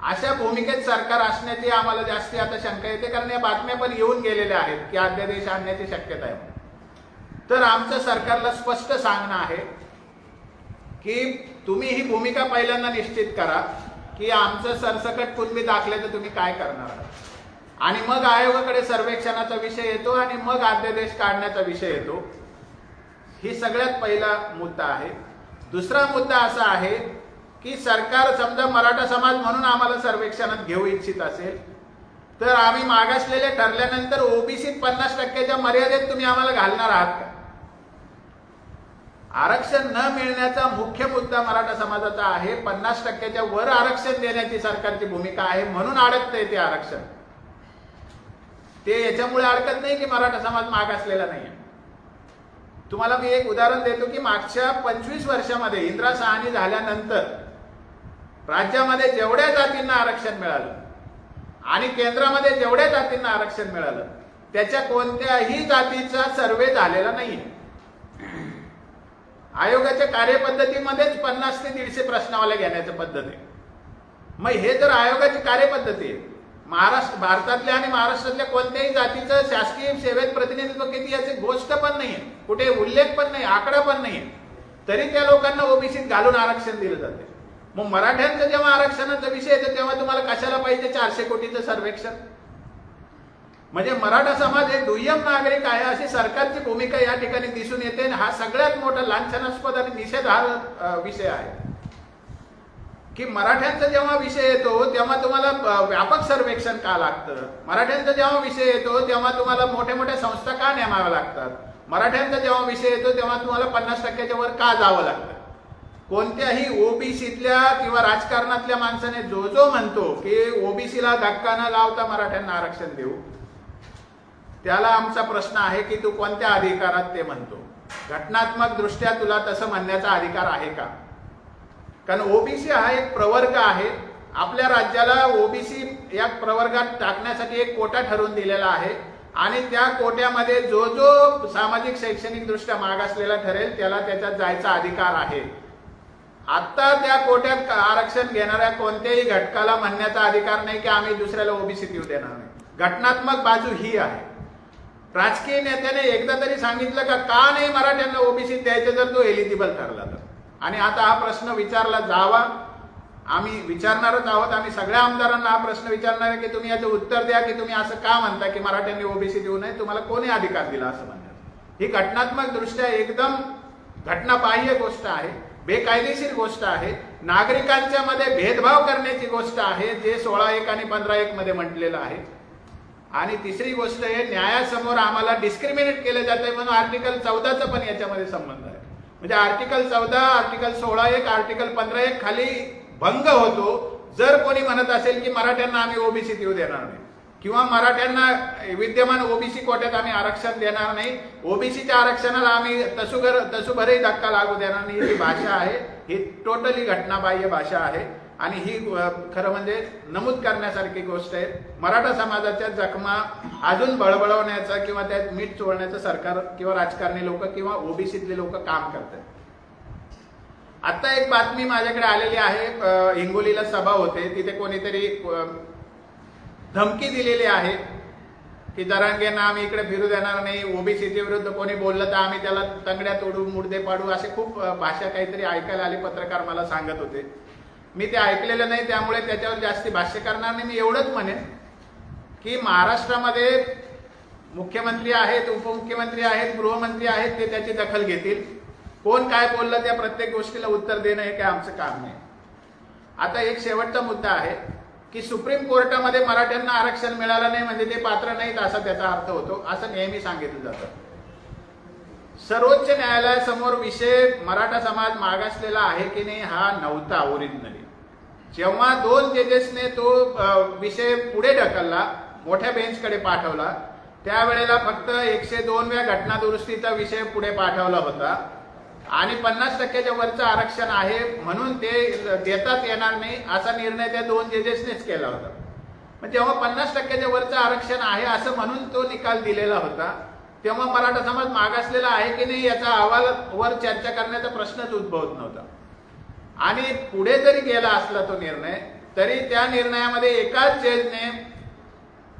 अशा भूमिकेत सरकार असण्याची आम्हाला जास्ती आता शंका येते, कारण या बातम्या पण येऊन गेलेल्या आहेत की अध्यादेश आणण्याची शक्यता आहे. तर आमचं सरकारला स्पष्ट सांगणं आहे की तुम्ही ही भूमिका पहिल्यांदा निश्चित करा की आमचं सरसकट कुणबी दाखल्याचं तुम्ही काय करणार आहात. आणि मग आयोगाकडे सर्वेक्षणाचा विषय येतो आणि मग अध्यादेश काढण्याचा विषय येतो. ही सगळ्यात पहिला मुद्दा आहे. दुसरा मुद्दा असा आहे की सरकार समजा मराठा समाज म्हणून आम्हाला सर्वेक्षणात घेऊ इच्छित असेल तर आम्ही मागासलेले ठरल्यानंतर ओबीसीत 50% मर्यादेत तुम्ही आम्हाला घालणार आहात का? आरक्षण न मिळण्याचा मुख्य मुद्दा मराठा समाजाचा आहे. 50% वर आरक्षण देण्याची सरकारची भूमिका आहे म्हणून अडकतंय ते आरक्षण. ते याच्यामुळे अडकत नाही की मराठा समाज मागासलेला नाही. तुम्हाला मी एक उदाहरण देतो की मागच्या 25 वर्षामध्ये इंदिरा साहनी झाल्यानंतर राज्यामध्ये जेवढ्या जातींना आरक्षण मिळालं आणि केंद्रामध्ये जेवढ्या जातींना आरक्षण मिळालं त्याच्या कोणत्याही जातीचा सर्वे झालेला नाही. आयोगाच्या कार्यपद्धतीमध्येच 50 ते 150 प्रश्नावल्या घेण्याची पद्धत आहे. मग हे जर आयोगाची कार्यपद्धती आहे, भारतातल्या आणि महाराष्ट्रातल्या कोणत्याही जातीचं शासकीय सेवेत प्रतिनिधित्व किती याची गोष्ट पण नाहीये, कुठे उल्लेख पण नाही, आकडा पण नाहीये, तरी त्या लोकांना ओबीसीत घालून आरक्षण दिलं जाते. मग मराठ्यांचं जेव्हा आरक्षणाचा विषय येतो तेव्हा तुम्हाला कशाला पाहिजे 400 कोटीचं सर्वेक्षण? म्हणजे मराठा समाज एक दुय्यम नागरिक आहे अशी सरकारची भूमिका या ठिकाणी दिसून येते. हा सगळ्यात मोठा लांछनास्पद आणि निषेधार्ह विषय आहे की मराठ्यांचा जेव्हा विषय येतो तेव्हा तुम्हाला व्यापक सर्वेक्षण का लागतं? मराठ्यांचा जेव्हा विषय येतो तेव्हा तुम्हाला मोठ्या मोठ्या संस्था का नेमाव्या लागतात? मराठ्यांचा जेव्हा विषय येतो तेव्हा तुम्हाला 50% वर का जावं लागतं? कोणत्याही ओबीसीतल्या किंवा राजकारणातल्या माणसाने जो म्हणतो की ओबीसीला धक्का न लावता मराठ्यांना आरक्षण देऊ, त्याला आमचा प्रश्न आहे की तू कोणत्या अधिकारात ते म्हणतो? घटनात्मक दृष्ट्या तुला तसं म्हणण्याचा अधिकार आहे का? कारण ओबीसी हा एक प्रवर्ग आहे. आपल्या राज्याला ओबीसी या प्रवर्गात टाकण्यासाठी एक कोटा ठरवून दिलेला आहे आणि त्या कोट्यामध्ये जो सामाजिक शैक्षणिक दृष्ट्या मागासलेला ठरेल त्याला त्याच्यात जायचा अधिकार आहे. आता त्या कोट्यात आरक्षण घेणाऱ्या कोणत्याही घटकाला म्हणण्याचा अधिकार नाही की आम्ही दुसऱ्याला ओबीसीत येऊ देणार नाही. घटनात्मक बाजू ही आहे. राजकीय नेत्याने एकदा तरी सांगितलं का नाही मराठ्यांना ओबीसीत द्यायचं जर तो एलिजिबल ठरला तर? आणि आता हा प्रश्न विचारला जावा, आम्ही विचारणारच आहोत. आम्ही सगळ्या आमदारांना हा प्रश्न विचारणार आहे की तुम्ही याचं उत्तर द्या की तुम्ही असं का म्हणता की मराठ्यांनी ओबीसी देऊ नये? तुम्हाला कोणी अधिकार दिला असं म्हणतात? ही घटनात्मक दृष्ट्या एकदम घटनाबाह्य गोष्ट आहे, बेकायदेशीर गोष्ट आहे, नागरिकांच्या मध्ये भेदभाव करण्याची गोष्ट आहे जे 16(1) आणि 15(1) मध्ये म्हटलेलं आहे. आणि तिसरी गोष्ट आहे, न्यायासमोर आम्हाला डिस्क्रिमिनेट केलं जातंय म्हणून आर्टिकल 14चा पण याच्यामध्ये संबंध आहे. म्हणजे आर्टिकल 14, आर्टिकल 16(1), आर्टिकल 15(1) खाली भंग होतो जर कोणी म्हणत असेल की मराठ्यांना आम्ही ओबीसीत येऊ देणार नाही किंवा मराठ्यांना विद्यमान ओबीसी कोट्यात आम्ही आरक्षण देणार नाही, ओबीसीच्या आरक्षणाला आम्ही तसूभरही धक्का लागू देणार नाही. ही भाषा आहे, ही टोटली घटनाबाह्य भाषा आहे आणि ही खरं म्हणजे नमूद करण्यासारखी गोष्ट आहे. मराठा समाजाच्या जखमा अजून बळबळवण्याचा किंवा त्यात मीठ चोळण्याचं सरकार किंवा राजकारणी लोक किंवा ओबीसीतले लोक काम करतात. आता एक बातमी माझ्याकडे आलेली आहे, हिंगोलीला सभा होते, तिथे कोणीतरी धमकी दिलेली आहे की जरांगेंना आम्ही इकडे फिरू देणार नाही, ओबीसीच्या विरुद्ध कोणी बोललं तर आम्ही त्याला तंगड्या तोडू, मुर्दे पाडू, असे खूप भाषा काहीतरी ऐकायला आली. पत्रकार मला सांगत होते, मी ते ऐकलेलं नाही त्यामुळे त्याच्यावर जास्ती भाष्य करणार नाही. मी एवढंच म्हणेन की महाराष्ट्रामध्ये मुख्यमंत्री आहेत, उपमुख्यमंत्री आहेत, गृहमंत्री आहेत, ते त्याची दखल घेतील. कोण काय बोललं त्या प्रत्येक गोष्टीला उत्तर देणं हे काय आमचं काम नाही. आता एक शेवटचा मुद्दा आहे की सुप्रीम कोर्टामध्ये मराठ्यांना आरक्षण मिळालं नाही म्हणजे ते पात्र नाहीत असा त्याचा अर्थ होतो, असं नेहमी सांगितलं जातं. सर्वोच्च न्यायालयासमोर विषय मराठा समाज मागासलेला आहे की नाही हा नव्हता ओरिजिनली. जेव्हा 2 जजेसने तो विषय पुढे ढकलला, मोठ्या बेंचकडे पाठवला, त्यावेळेला फक्त 102 व्या घटना दुरुस्तीचा विषय पुढे पाठवला होता आणि 50% वरचं आरक्षण आहे म्हणून ते देताच येणार नाही असा निर्णय त्या 2 जजेसनेच केला होता. पण जेव्हा 50% वरचं आरक्षण आहे असं म्हणून तो निकाल दिलेला होता तेव्हा मराठा समाज मागासलेला आहे की नाही याचा अहवालावर चर्चा करण्याचा प्रश्नच उद्भवत नव्हता. आणि पुढे जरी गेला असला तो निर्णय तरी त्या निर्णयामध्ये एकाच जजने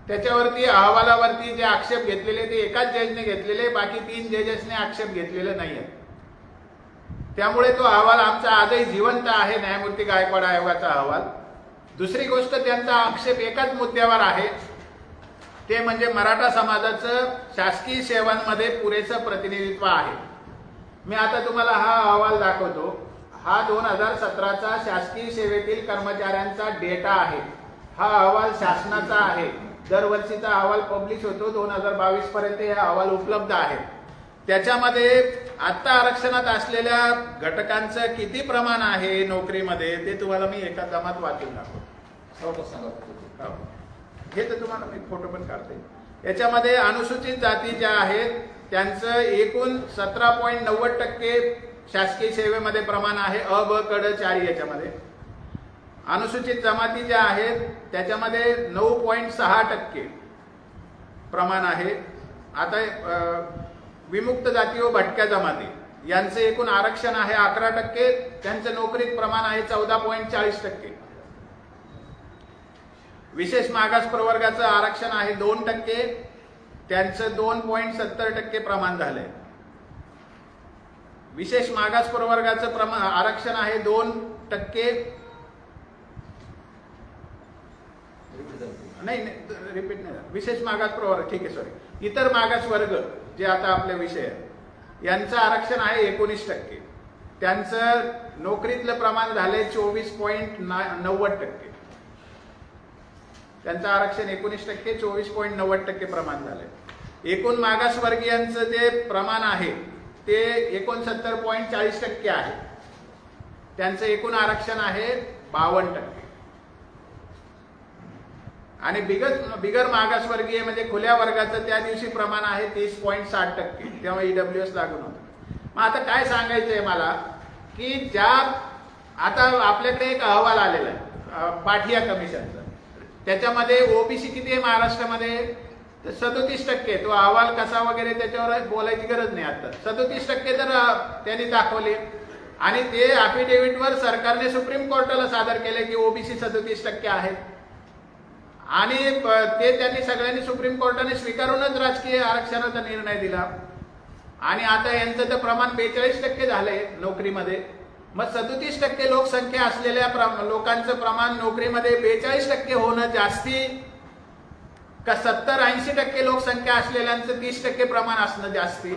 त्याच्यावरती अहवालावरती जे आक्षेप घेतलेले ते एकाच जजने घेतलेले, बाकी 3 जजेसने आक्षेप घेतलेले नाहीये. त्यामुळे तो अहवाल आमचा आजही जिवंत आहे, न्यायमूर्ती गायकवाड आयोगाचा अहवाल. दुसरी गोष्ट, त्यांचा आक्षेप एकाच मुद्द्यावर आहे, ते म्हणजे मराठा समाजाचं शासकीय सेवांमध्ये पुरेसं प्रतिनिधित्व आहे. मी आता तुम्हाला हा अहवाल दाखवतो. हा 2017चा शासकीय सेवेतील कर्मचाऱ्यांचा डेटा आहे. हा अहवाल शासनाचा आहे. दरवर्षीचा अहवाल पब्लिश होतो. 2022 पर्यंत हे अहवाल उपलब्ध आहे. त्याच्यामध्ये आता आरक्षणात असलेल्या घटकांचं किती प्रमाण आहे नोकरीमध्ये ते तुम्हाला मी एका दमात वाचून दाखवतो. सांगा. हे तर तुम्हाला मी फोटो पण काढते. याच्यामध्ये अनुसूचित जाती ज्या आहेत त्यांचं एकूण 17.90% शासकीय सेवेमध्ये प्रमाण आहे. अ ब क ड 4 याच्यामध्ये. अनुसूचित जमाती ज्या आहेत त्याच्यामध्ये 9.6% प्रमाण आहे. आता विमुक्त जाती व भटक्या जमाती यांचं एकूण आरक्षण आहे 11%. त्यांचं नोकरीत प्रमाण आहे 14.40%. विशेष मागास प्रवर्गाचं आरक्षण आहे 2%. त्यांचं 2.70% प्रमाण झालंय. विशेष मागास प्रवर्गाचं आरक्षण आहे 2%. नाही रिपीट नाही. विशेष मागास प्रवर्ग ठीक आहे सॉरी. इतर मागास वर्ग जे आता आपले विषय आहे यांचं आरक्षण आहे 19%. त्यांचं नोकरीतलं प्रमाण झालंय 24.90%. त्यांचं आरक्षण 19%, 24.90% प्रमाण झालंय. एकूण मागासवर्गीयांचं जे प्रमाण आहे ते 69.40% आहे. त्यांचं एकूण आरक्षण आहे 52%. आणि बिगर मागासवर्गीय म्हणजे खुल्या वर्गाचं त्या दिवशी प्रमाण आहे 30.60%. तेव्हा EWS लागू नव्हतं. मग आता काय सांगायचंय मला की ज्या आता आपल्याकडे एक अहवाल आलेला आहे पाठिया कमिशनचा. त्याच्यामध्ये ओबीसी किती आहे महाराष्ट्रामध्ये तर 37%. तो अहवाल कसा वगैरे त्याच्यावर बोलायची गरज नाही. आता 37% तर त्यांनी दाखवले आणि ते अफिडेव्हिटवर सरकारने सुप्रीम कोर्टाला सादर केले की ओबीसी 37% आहेत. आणि ते त्यांनी सगळ्यांनी सुप्रीम कोर्टाने स्वीकारूनच राजकीय आरक्षणाचा निर्णय दिला. आणि आता यांचं तर प्रमाण 42% झालंय नोकरीमध्ये. मग 37% लोकसंख्या असलेल्या लोकांचं प्रमाण नोकरीमध्ये 42% होणं जास्ती का 70-80% लोकसंख्या असलेल्यांचं 30% प्रमाण असणं जास्ती.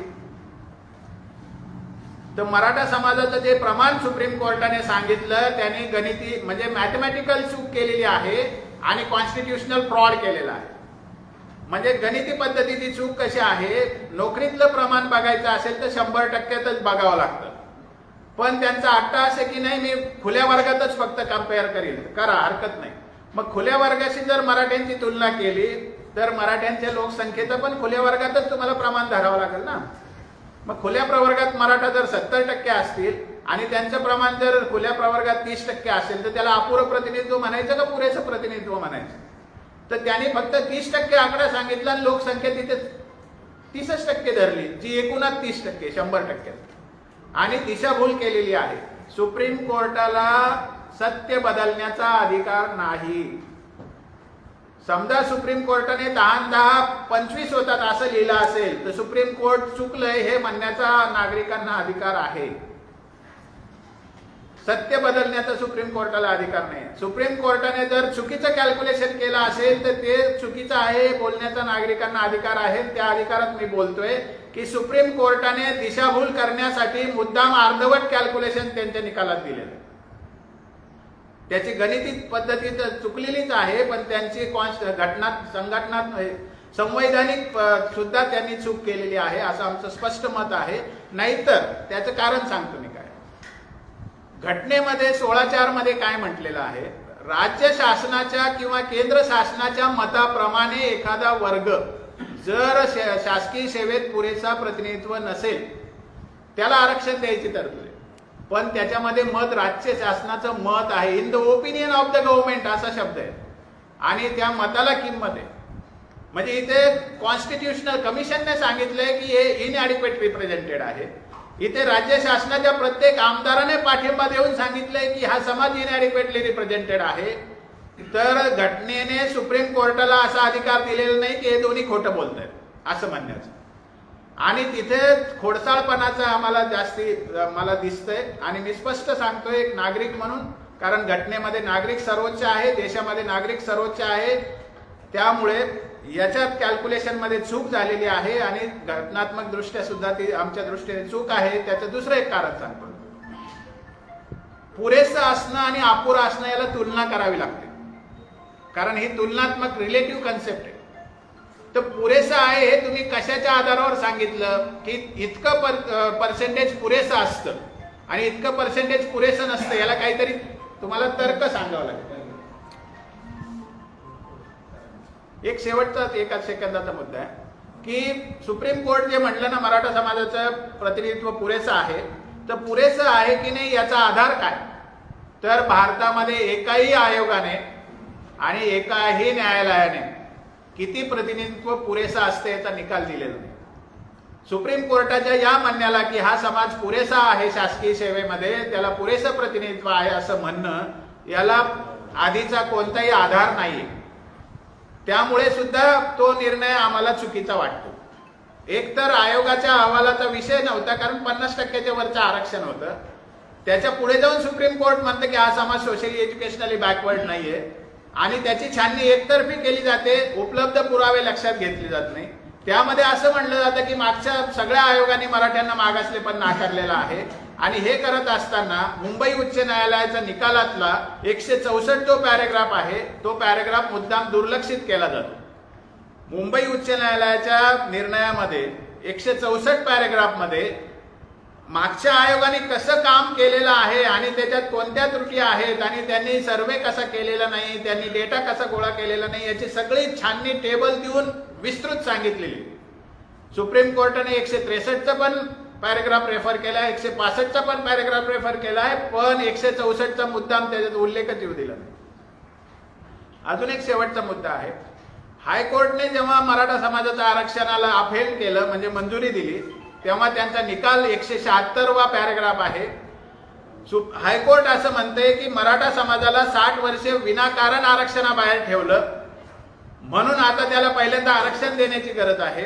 तर मराठा समाजाचं जे प्रमाण सुप्रीम कोर्टाने सांगितलं त्यांनी गणिती म्हणजे मॅथमॅटिकल चूक केलेली आहे आणि कॉन्स्टिट्युशनल फ्रॉड केलेला आहे. म्हणजे गणिती पद्धतीची चूक कशी आहे, नोकरीतलं प्रमाण बघायचं असेल तर 100%च बघावं लागतं. पण त्यांचा अट्टा असे की नाही मी खुल्या वर्गातच फक्त कम्पेअर करील. करा हरकत नाही. मग खुल्या वर्गाशी जर मराठ्यांची तुलना केली तर मराठ्यांच्या लोकसंख्येचं पण खुल्या वर्गातच तुम्हाला प्रमाण धरावं लागेल ना. मग खुल्या प्रवर्गात मराठा जर 70% असतील आणि त्यांचं प्रमाण जर खुल्या प्रवर्गात 30% असेल तर त्याला अपुरं प्रतिनिधित्व म्हणायचं का पुरेसं प्रतिनिधित्व म्हणायचं. तर त्यांनी फक्त 30% आकडा सांगितला आणि लोकसंख्या तिथे 30% धरली जी एकूणात 30% 100%. आणि दिशाभूल केलेली आहे. सुप्रीम कोर्टाला सत्य बदलण्याचा अधिकार नाही. समजा सुप्रीम कोर्टाने 10-10-25 होतात असं लिहिलं असेल तर सुप्रीम कोर्ट चुकलंय हे म्हणण्याचा नागरिकांना अधिकार आहे. सत्य बदलण्याचा सुप्रीम कोर्टाला अधिकार नाही. सुप्रीम कोर्टाने जर चुकीचं कॅल्क्युलेशन केलं असेल तर ते चुकीचं आहे बोलण्याचा नागरिकांना अधिकार आहे. त्या अधिकारात मी बोलतोय की सुप्रीम कोर्टाने दिशाभूल करण्यासाठी मुद्दाम अर्धवट कॅल्क्युलेशन त्यांच्या निकालात दिलेलं. त्याची गणिती पद्धती तर चुकलेलीच आहे पण त्यांची संवैधानिक सुद्धा त्यांनी चूक केलेली आहे असं आमचं स्पष्ट मत आहे. नाहीतर त्याचं कारण सांगतो मी काय. घटनेमध्ये 16(4) मध्ये काय म्हटलेलं आहे, राज्य शासनाच्या किंवा केंद्र शासनाच्या मताप्रमाणे एखादा वर्ग जर शासकीय सेवेत पुरेसा प्रतिनिधित्व नसेल त्याला आरक्षण द्यायची तरतूद आहे. पण त्याच्यामध्ये मत राज्य शासनाचं मत आहे. In the opinion of the government असा शब्द आहे आणि त्या मताला किंमत आहे. म्हणजे इथे कॉन्स्टिट्युशनल कमिशनने सांगितलंय की हे इनॲडिक्वेट रिप्रेझेंटेड आहे. इथे राज्य शासनाच्या प्रत्येक आमदाराने पाठिंबा देऊन सांगितलंय की हा समाज इनॲडिक्वेटली रिप्रेझेंटेड आहे. तर घटनेने सुप्रीम कोर्टाला असा अधिकार दिलेला नाही की हे दोन्ही खोटं बोलतायत असं म्हणण्याचं. आणि तिथे खोडसाळपणाचं आम्हाला जास्ती मला दिसतंय. आणि मी स्पष्ट सांगतोय एक नागरिक म्हणून, कारण घटनेमध्ये नागरिक सर्वोच्च आहे, देशामध्ये नागरिक सर्वोच्च आहे. त्यामुळे याच्यात कॅल्क्युलेशनमध्ये चूक झालेली आहे आणि घटनात्मक दृष्ट्या सुद्धा ती आमच्या दृष्टीने चूक आहे. त्याचं दुसरं एक कारण सांगतो. पुरेसं असणं आणि अपुरं असणं याला तुलना करावी लागते, कारण ही तुलनात्मक रिलेटिव्ह कन्सेप्ट आहे. तर पुरेसं आहे हे तुम्ही कशाच्या आधारावर सांगितलं की इतकं पर्सेंटेज पुरेसं असतं आणि इतकं पर्सेंटेज पुरेसं नसतं, याला काहीतरी तुम्हाला तर्क सांगावं लागेल. एक शेवटचा एका सेकंदाचा मुद्दा आहे की सुप्रीम कोर्ट जे म्हटलं ना मराठा समाजाचं प्रतिनिधित्व पुरेसं आहे, तर पुरेसं आहे की नाही याचा आधार काय? तर भारतामध्ये एकाही आयोगाने आणि एकाही न्यायालयाने किती प्रतिनिधित्व पुरेसा असते याचा निकाल दिलेला नाही. सुप्रीम कोर्टाच्या या म्हणण्याला की हा समाज पुरेसा आहे शासकीय सेवेमध्ये, त्याला पुरेसं प्रतिनिधित्व आहे असं म्हणणं, याला आधीचा कोणताही आधार नाहीये. त्यामुळे सुद्धा तो निर्णय आम्हाला चुकीचा वाटतो. एकतर आयोगाच्या अहवालाचा विषय नव्हता, कारण 50% वरचं आरक्षण होतं. त्याच्या पुढे जाऊन सुप्रीम कोर्ट म्हणतं की हा समाज सोशली एज्युकेशनली बॅकवर्ड नाहीये आणि त्याची छाननी एकतर्फी केली जाते, उपलब्ध पुरावे लक्षात घेतले जात नाही. त्यामध्ये असं म्हणलं जातं की मागच्या सगळ्या आयोगांनी मराठ्यांना मागासलेपण नाकारलेलं आहे आणि हे करत असताना मुंबई उच्च न्यायालयाच्या निकालातला 164 जो पॅरेग्राफ आहे तो पॅरेग्राफ मुद्दाम दुर्लक्षित केला जातो. मुंबई उच्च न्यायालयाच्या निर्णयामध्ये 164 पॅरेग्राफमध्ये मागच्या आयोगाने कसं काम केलेलं आहे आणि त्याच्यात कोणत्या त्रुटी आहेत आणि त्यांनी सर्वे कसा केलेला नाही, त्यांनी डेटा कसा गोळा केलेला नाही याची सगळी छाननी टेबल देऊन विस्तृत सांगितलेली. सुप्रीम कोर्टाने 163चा पण पॅरेग्राफ रेफर केला, 165चा पण पॅरेग्राफ रेफर केला आहे, पण 164चा मुद्दाम त्याच्यात उल्लेखच येऊ दिला नाही. अजून एक शेवटचा मुद्दा आहे. हायकोर्टने जेव्हा मराठा समाजाच्या आरक्षणाला अफेल केलं म्हणजे मंजुरी दिली, तेव्हा त्यांचा निकाल 176वा पॅरेग्राफ आहे. हायकोर्ट असं म्हणते की मराठा समाजाला 60 वर्षे विनाकारण आरक्षणाबाहेर ठेवलं म्हणून आता त्याला पहिल्यांदा आरक्षण देण्याची गरज आहे.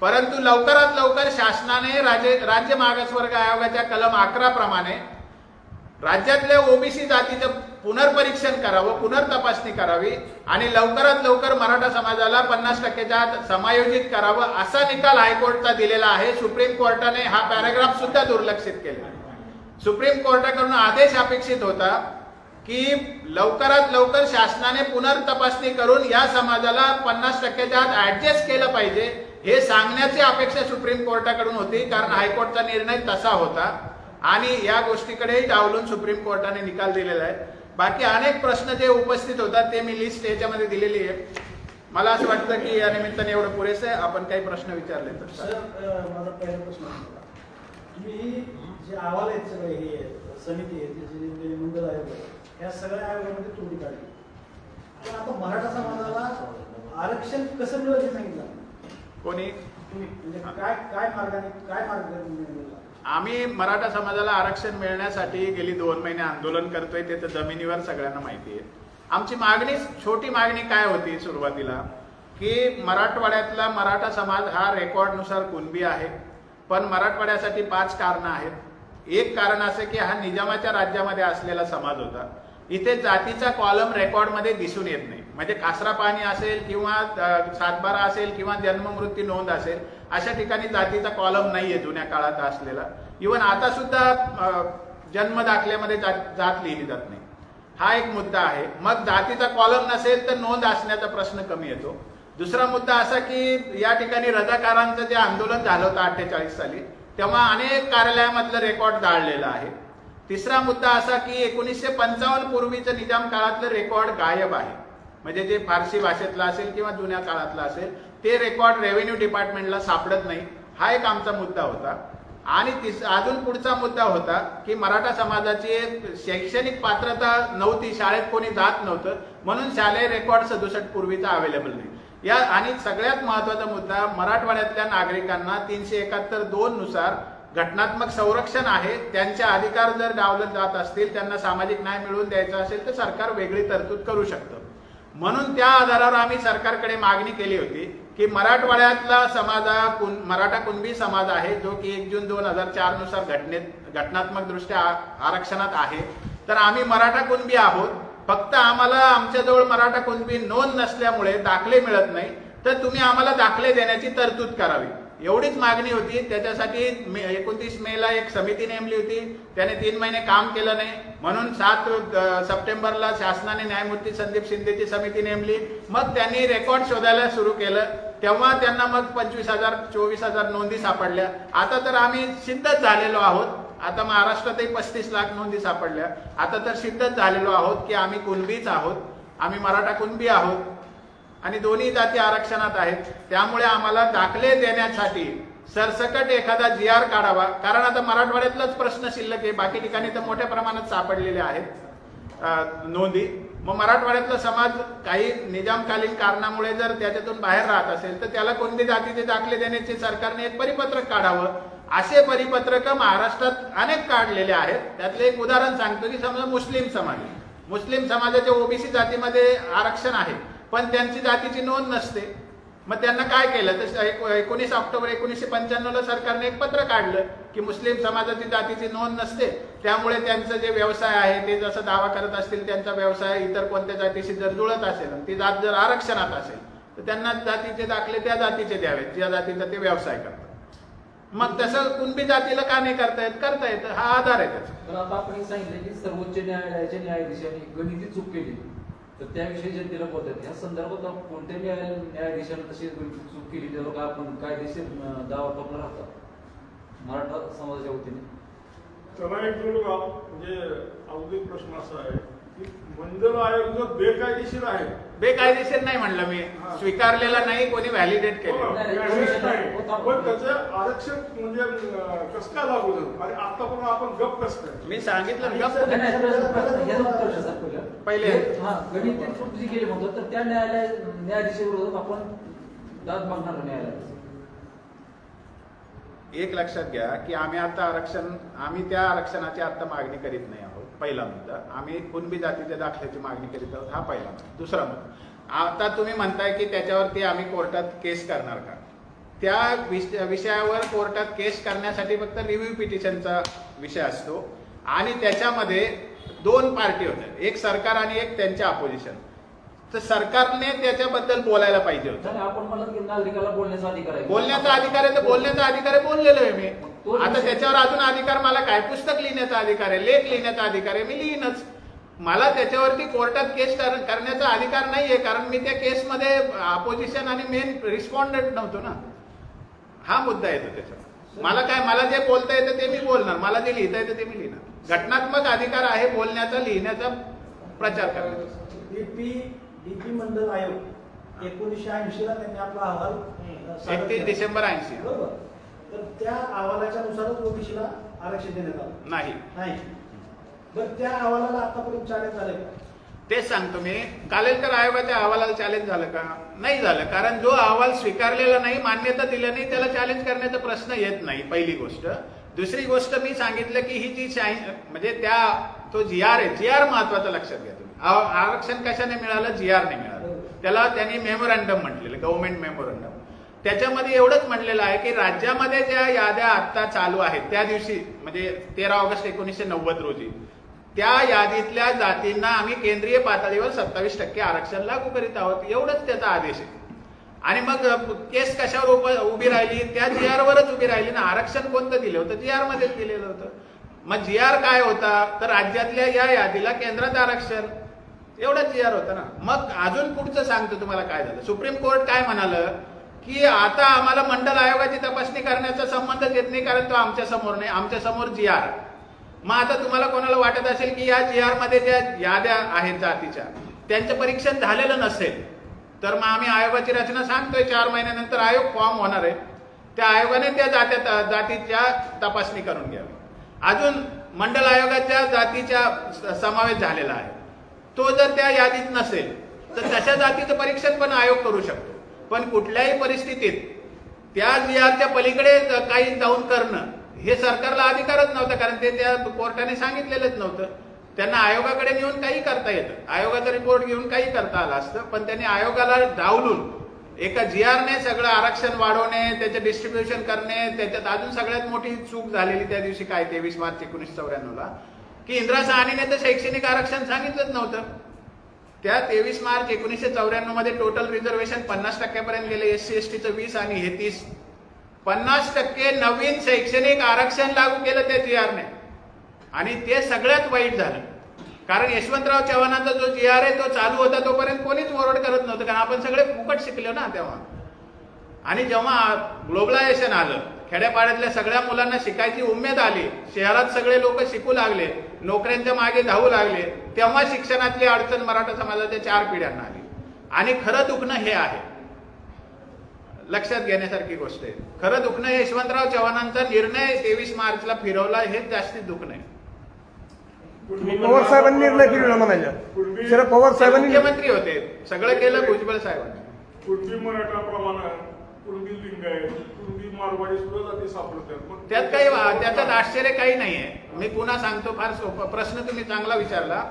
परंतु लवकरात लवकर शासनाने राज्य मागासवर्ग आयोगाच्या कलम 11 प्रमाणे राज्यातल्या ओबीसी जातीचं पुनर्परीक्षण करावं, पुनर्तपासणी करावी आणि लवकरात लवकर मराठा समाजाला 50%च्या आत समायोजित करावं असा निकाल हायकोर्टचा दिलेला आहे. सुप्रीम कोर्टाने हा पॅराग्राफ सुद्धा दुर्लक्षित केला. सुप्रीम कोर्टाकडून आदेश अपेक्षित होता की लवकरात लवकर शासनाने पुनर्तपासणी करून या समाजाला 50%च्या आत ऍडजस्ट केलं पाहिजे हे सांगण्याची अपेक्षा सुप्रीम कोर्टाकडून होती, कारण हायकोर्टचा निर्णय तसा होता आणि या गोष्टीकडेही डावलून सुप्रीम कोर्टाने निकाल दिलेला आहे. बाकी अनेक प्रश्न जे उपस्थित होतात ते मी लिस्ट याच्यामध्ये दिलेली आहे. मला असं वाटतं की या निमित्ताने एवढं पुरेसं आहे. आपण काही प्रश्न विचारले तर सर, माझा पहिला प्रश्न होता, तुम्ही जे अहवाल आहेत सगळे हे समिती आहे जे मंडळ आयोग आहे, या सगळ्या आयोगामध्ये त्रुटी काढली, पण आता मराठा समाजाला आरक्षण कसं मिळेल हे सांगितलं कोणी? तुम्ही म्हणजे काय मार्गाने काय मार्ग? आम्ही मराठा समाजाला आरक्षण मिळण्यासाठी गेली 2 महिने आंदोलन करतोय, ते तर जमिनीवर सगळ्यांना माहिती आहे. आमची मागणी, छोटी मागणी काय होती सुरुवातीला, की मराठवाड्यातला मराठा समाज हा रेकॉर्डनुसार कुणबी आहे, पण मराठवाड्यासाठी 5 कारणं आहेत. एक कारण असं की हा निजामाच्या राज्यामध्ये असलेला समाज होता. इथे जातीचा कॉलम रेकॉर्डमध्ये दिसून येत नाही, म्हणजे कासरा पाणी असेल किंवा सातबारा असेल किंवा जन्ममृत्यू नोंद असेल अशा ठिकाणी जातीचा कॉलम नाहीये जुन्या काळात असलेला. इव्हन आता सुद्धा जन्म दाखल्यामध्ये जात लिहिली जात नाही. हा एक मुद्दा आहे. मग जातीचा कॉलम नसेल तर नोंद असण्याचा प्रश्न कमी येतो. दुसरा मुद्दा असा की या ठिकाणी रजाकारांचं जे आंदोलन झालं होतं 48 साली, तेव्हा अनेक कार्यालयामधलं रेकॉर्ड जाळलेलं आहे. तिसरा मुद्दा असा की 1955 पूर्वीचं निजाम काळातलं रेकॉर्ड गायब आहे, म्हणजे जे फारसी भाषेतलं असेल किंवा जुन्या काळातलं असेल ते रेकॉर्ड रेव्हेन्यू डिपार्टमेंटला सापडत नाही. हा एक आमचा मुद्दा होता. आणि अजून पुढचा मुद्दा होता की मराठा समाजाची शैक्षणिक पात्रता नव्हती, शाळेत कोणी जात नव्हतं म्हणून शालेय रेकॉर्ड 67 पूर्वीचा अवेलेबल नाही. या आणि सगळ्यात महत्वाचा मुद्दा, मराठवाड्यातल्या नागरिकांना 371(2) नुसार घटनात्मक संरक्षण आहे. त्यांचे अधिकार जर डावले जात असतील, त्यांना सामाजिक न्याय मिळवून द्यायचा असेल तर सरकार वेगळी तरतूद करू शकतं. म्हणून त्या आधारावर आम्ही सरकारकडे मागणी केली होती की मराठवाड्यातला समाज मराठा कुणबी समाज आहे जो की 1 जून 2004 नुसार घटनात्मक दृष्ट्या आरक्षणात आहे, तर आम्ही मराठा कुणबी आहोत फक्त आम्हाला आमच्याजवळ मराठा कुणबी नोंद नसल्यामुळे दाखले मिळत नाही, तर तुम्ही आम्हाला दाखले देण्याची तरतूद करावी, एवढीच मागणी होती. त्याच्यासाठी 29 मेला एक समिती नेमली होती. त्याने 3 महिने काम केलं नाही, म्हणून 7 सप्टेंबरला शासनाने न्यायमूर्ती संदीप शिंदेची समिती नेमली. मग त्यांनी रेकॉर्ड शोधायला सुरू केलं. तेव्हा त्यांना मग 25,000 24,000 नोंदी सापडल्या. आता तर आम्ही सिद्धच झालेलो आहोत. आता महाराष्ट्रातही 35 लाख नोंदी सापडल्या. आता तर सिद्धच झालेलो आहोत की आम्ही कुणबीच आहोत, आम्ही मराठा कुणबी आहोत आणि दोन्ही जाती आरक्षणात आहेत. त्यामुळे आम्हाला दाखले देण्यासाठी सरसकट एखादा GR काढावा. कारण आता मराठवाड्यातलाच प्रश्न शिल्लक आहे, बाकी ठिकाणी तर मोठ्या प्रमाणात सापडलेले आहेत नोंदी. मग मराठवाड्यातला समाज काही निजामकालीन कारणामुळे जर त्याच्यातून बाहेर राहत असेल तर त्याला कुणबी जातीचे दाखले देण्याचे सरकारने एक परिपत्रक काढावं. असे परिपत्रक महाराष्ट्रात अनेक काढलेले आहेत. त्यातले एक उदाहरण सांगतो की समजा मुस्लिम समाजाच्या OBC जातीमध्ये आरक्षण आहे, पण त्यांची जातीची नोंद नसते. मग त्यांना काय केलं तर 19 ऑक्टोबर 1995ला सरकारने एक पत्र काढलं की मुस्लिम समाजाची जातीची नोंद नसते, त्यामुळे त्यांचं जे व्यवसाय आहे ते जसं दावा करत असतील त्यांचा व्यवसाय इतर कोणत्या जातीशी जर जुळत असेल, ती जात जर आरक्षणात असेल तर त्यांना जातीचे दाखले त्या जातीचे द्यावेत ज्या जातीचा ते व्यवसाय करतात. मग तसं कुणबी जातीला का नाही करता येत, हा आधार आहे त्याचा. पण आता आपण हे सांगितलं की सर्वोच्च न्यायालयाच्या न्यायाधीशांनी गणिती चूक केली, तर त्याविषयी जनतेला बोलतात. या संदर्भात कोणत्या न्यायाधीशाने तशी गणिती चूक केली त्यावर काय आपण कायदेशीर दावा ठोकला राहतात मराठा समाजाच्या वतीने? त्याला एक म्हणजे अवघड प्रश्न असा आहे की मंडळ आयोग जो बेकायदेशीर आहे, बेकायदेशीर नाही म्हणलं मी, स्वीकारलेला नाही, कोणी व्हॅलिडेट केलं. पण त्याचं आरक्षण म्हणजे कसं काय लागू झालं आणि आतापर्यंत आपण गप कसं काय? मी सांगितलं गप्प पहिले गणिती चूक जी केली म्हणतो तर त्या न्यायाधीशाविरोधात आपण दाद मागणार न्यायालयात. एक लक्षात घ्या की आम्ही त्या आरक्षणाची आता मागणी करीत नाही आहोत. पहिला मुद्दा, आम्ही कुणबी जातीच्या दाखल्याची मागणी करीत आहोत, हा पहिला मुद्दा. दुसरा मुद्दा, आता तुम्ही म्हणताय की त्याच्यावरती आम्ही कोर्टात केस करणार का? त्या विषयावर कोर्टात केस करण्यासाठी फक्त रिव्ह्यू पिटिशनचा विषय असतो आणि त्याच्यामध्ये 2 पार्टी होत्या, एक सरकार आणि एक त्यांच्या अपोजिशन. तर सरकारने त्याच्याबद्दल बोलायला पाहिजे होतं. आपण म्हणत की नागरिकाला बोलण्याचा अधिकार आहे. बोलण्याचा अधिकार आहे तर बोलण्याचा अधिकार आहे, बोललेलो आहे मी. आता त्याच्यावर अजून अधिकार मला काय? पुस्तक लिहिण्याचा अधिकार आहे, लेख लिहिण्याचा अधिकार आहे, मी लिहीनच. मला त्याच्यावरती कोर्टात केस करण्याचा अधिकार नाहीये, कारण मी त्या केसमध्ये अपोजिशन आणि मेन रिस्पॉन्डंट नव्हतो ना. हा मुद्दा येतो त्याच्यावर. मला काय, मला जे बोलता येतं ते मी बोलणार, मला जे लिहिता येतं ते मी लिहिणार. घटनात्मक अधिकार आहे बोलण्याचा, लिहिण्याचा, प्रचार करण्याचा. डीपी मंडल आयोग 1980ला त्यांनी आपला अहवाल 31 डिसेंबर 80. बरोबर. तर त्या अहवालाच्या नुसारच OBCला आरक्षण देण्यात आलं नाही. बरं, त्या अहवालाला आतापर्यंत चॅलेंज झालं का? तेच सांगतो मी. कालेलकर आयोगाच्या अहवालाला चॅलेंज झालं का? नाही झालं. कारण जो अहवाल स्वीकारलेला नाही, मान्यता दिली नाही, त्याला चॅलेंज करण्याचा प्रश्न येत नाही, पहिली गोष्ट. दुसरी गोष्ट, मी सांगितलं की ही जी म्हणजे तो GR आहे, GR महत्वाचा लक्षात घ्या तुम्ही. आरक्षण कशाने मिळालं? GR ने मिळालं. त्याला त्यांनी मेमोरंडम म्हटलेलं, गव्हर्नमेंट मेमोरंडम. त्याच्यामध्ये एवढंच म्हटलेलं आहे की राज्यामध्ये ज्या याद्या आता चालू आहेत त्या दिवशी, म्हणजे 13 ऑगस्ट 1990 रोजी, त्या यादीतल्या जातींना आम्ही केंद्रीय पातळीवर 27% आरक्षण लागू करीत आहोत, एवढंच त्याचा आदेश आहे. आणि मग केस कशावर उभी राहिली? त्या GR वरच उभी राहिली ना. आरक्षण कोणतं दिलं होतं? GR मध्येच दिलेलं होतं. मग GR काय होता? तर राज्यातल्या या यादीला केंद्रात आरक्षण, एवढाच GR होता ना. मग अजून पुढचं सांगतो तुम्हाला काय झालं. सुप्रीम कोर्ट काय म्हणालं की आता आम्हाला मंडल आयोगाची तपासणी करण्याचा संबंधच येत नाही, कारण तो आमच्या समोर नाही, आमच्या समोर GR. मग आता तुम्हाला कोणाला वाटत असेल की या GR मध्ये ज्या याद्या आहेत जातीच्या, त्यांचं परीक्षण झालेलं नसेल, तर मग आम्ही आयोगाची रचना सांगतोय. 4 महिन्यानंतर आयोग फॉर्म होणार आहे, त्या आयोगाने त्या जातीच्या तपासणी करून घ्यावी. अजून मंडल आयोगाच्या जातीचा समावेश झालेला आहे, तो जर त्या यादीत नसेल तर तशा जातीचं परीक्षण पण आयोग करू शकतो. पण कुठल्याही परिस्थितीत त्या GRच्या पलीकडे काही जाऊन करणं हे सरकारला अधिकारच नव्हता, कारण ते त्या कोर्टाने सांगितलेलंच नव्हतं. त्यांना आयोगाकडे नेऊन काही करता येतं, आयोगाचा रिपोर्ट घेऊन काही करता आलं असतं, पण त्यांनी आयोगाला डावलून एका GRने सगळं आरक्षण वाढवणे, त्याचं डिस्ट्रीब्युशन करणे. त्याच्यात अजून सगळ्यात मोठी चूक झालेली त्या दिवशी काय, 23 मार्च 1994ला, की इंदिरा साहनीने तर शैक्षणिक आरक्षण सांगितलंच नव्हतं. त्या 23 मार्च 1994 मध्ये टोटल रिझर्वेशन 50% गेले, SC STचं 20 आणि हे 30. 50% नवीन शैक्षणिक आरक्षण लागू केलं त्या GR ने, आणि ते सगळ्यात वाईट झालं. कारण यशवंतराव चव्हाणांचा जो GR आहे तो चालू होता तोपर्यंत कोणीच ओरड करत नव्हतं, कारण आपण सगळे फुकट शिकलो ना तेव्हा. आणि जेव्हा ग्लोबलायझेशन आलं, खेड्यापाड्यातल्या सगळ्या मुलांना शिकायची उमेद आली, शहरात सगळे लोक शिकू लागले, नोकऱ्यांच्या मागे धावू लागले, तेव्हा शिक्षणातली अडचण मराठा समाजाच्या 4 पिढ्यांना आली. आणि खरं दुखणं हे आहे, लक्षात घेण्यासारखी गोष्ट आहे. खरं दुखणं यशवंतराव चव्हाणांचा निर्णय 23 मार्चला फिरवला, हेच जास्तीत दुखणं आहे. पवार साहेबांनी निर्णय फिरवला म्हणायचा. शरद पवार साहेबांनी मुख्यमंत्री होते, सगळं केलं भुजबळ साहेबांनी. कुणबी मराठाप्रमाणे कुणबी लिंगायत, कुणबी मारवाडी सुद्धा जाती सापडतात. त्यात काही त्याच्यात आश्चर्य काही नाहीये. मी पुन्हा सांगतो, फार सोपा प्रश्न तुम्ही चांगला विचारला,